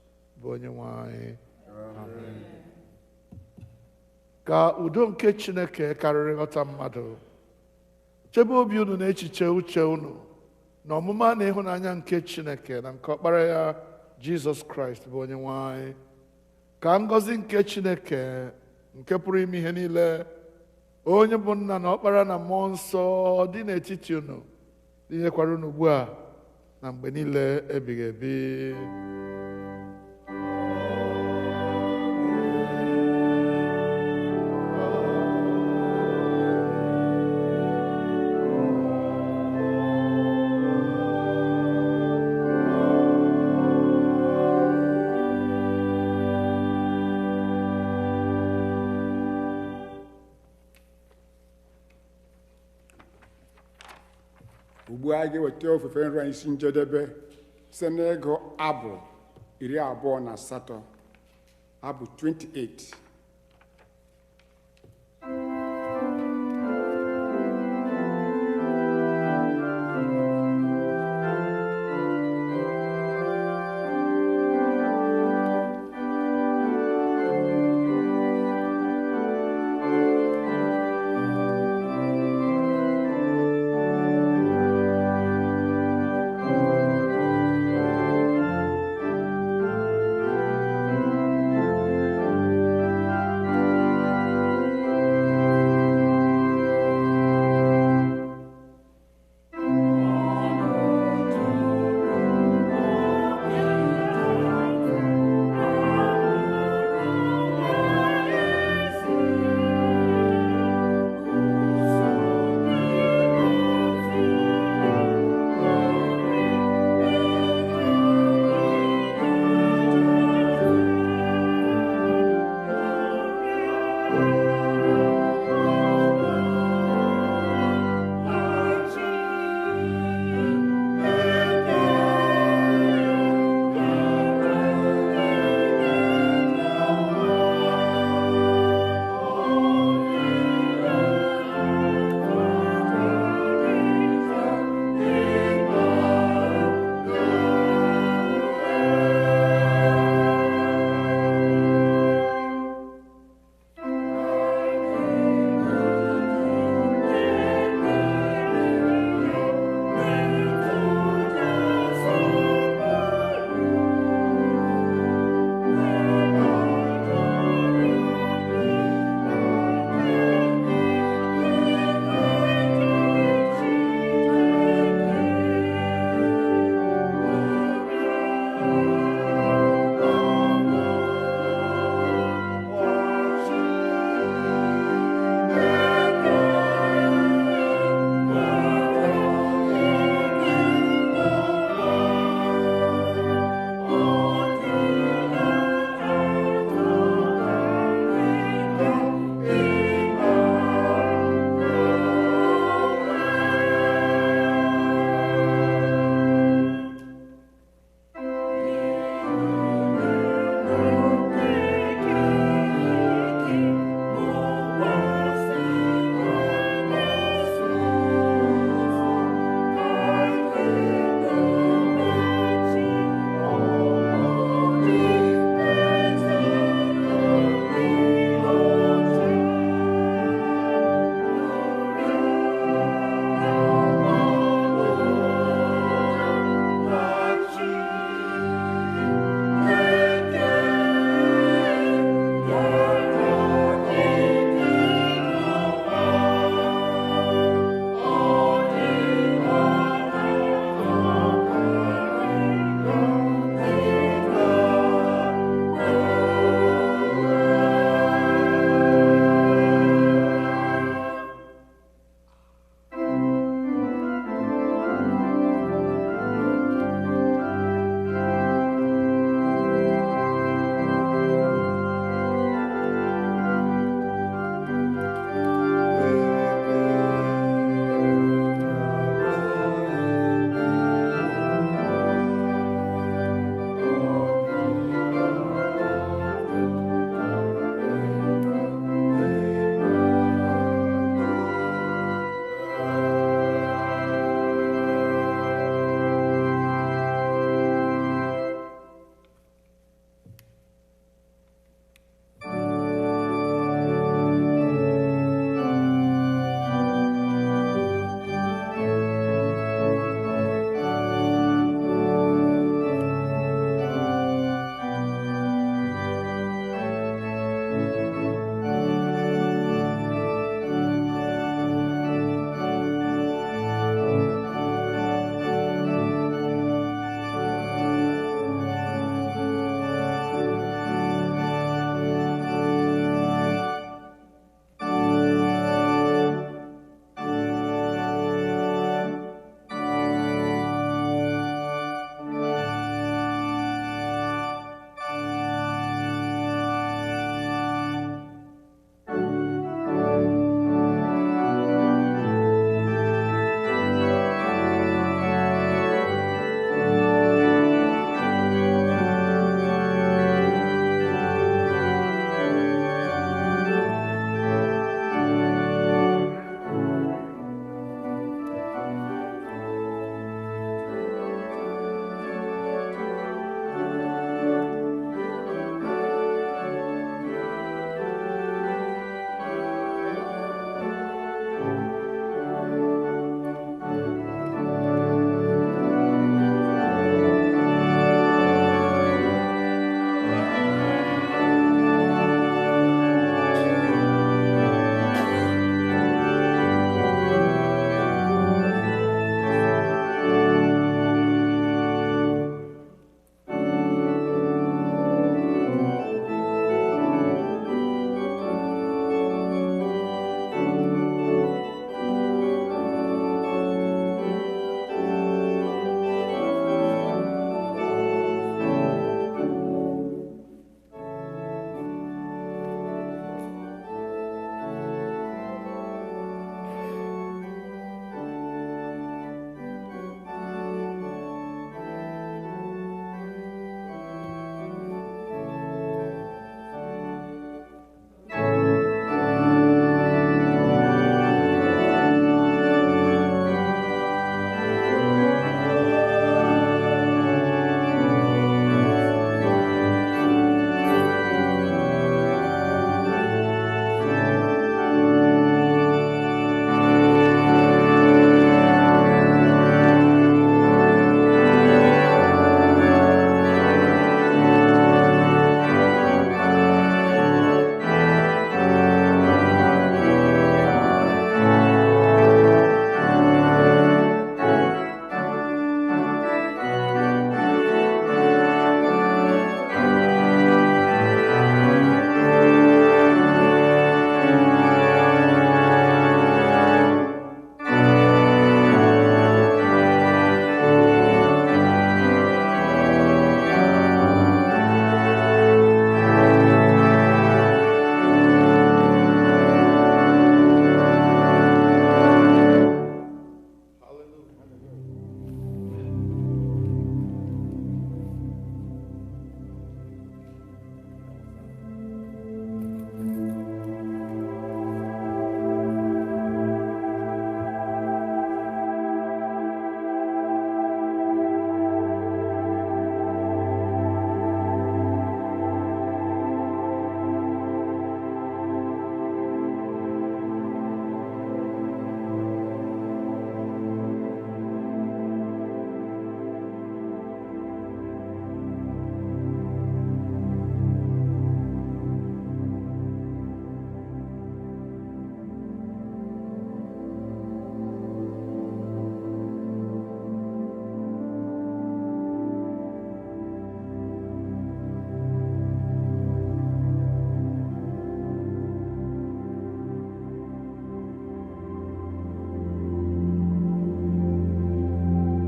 bụ Onye-nwe anyị. Amen. Ka udo nke Chineke karịrị nghọta mmadụ chebe obi unu na echiche uche unu na ọmụma na ịhụnanya nke Chineke na nke ọkpara ya Jizọs Kraịst bụ Onye-nwe anyị. Ka ngọzi nke Chineke nke pụrụ ime ihe niile, onye bụ nna na ọkpara na mmụọ nsọ dị n'etiti unu, dinyekwara unu ugbu a na mgbe niile ebighị ebi. Ugbu a ga-eweta ofufe nri anyị isi njedebe site n'ịgụ abụ 28, abụ 28.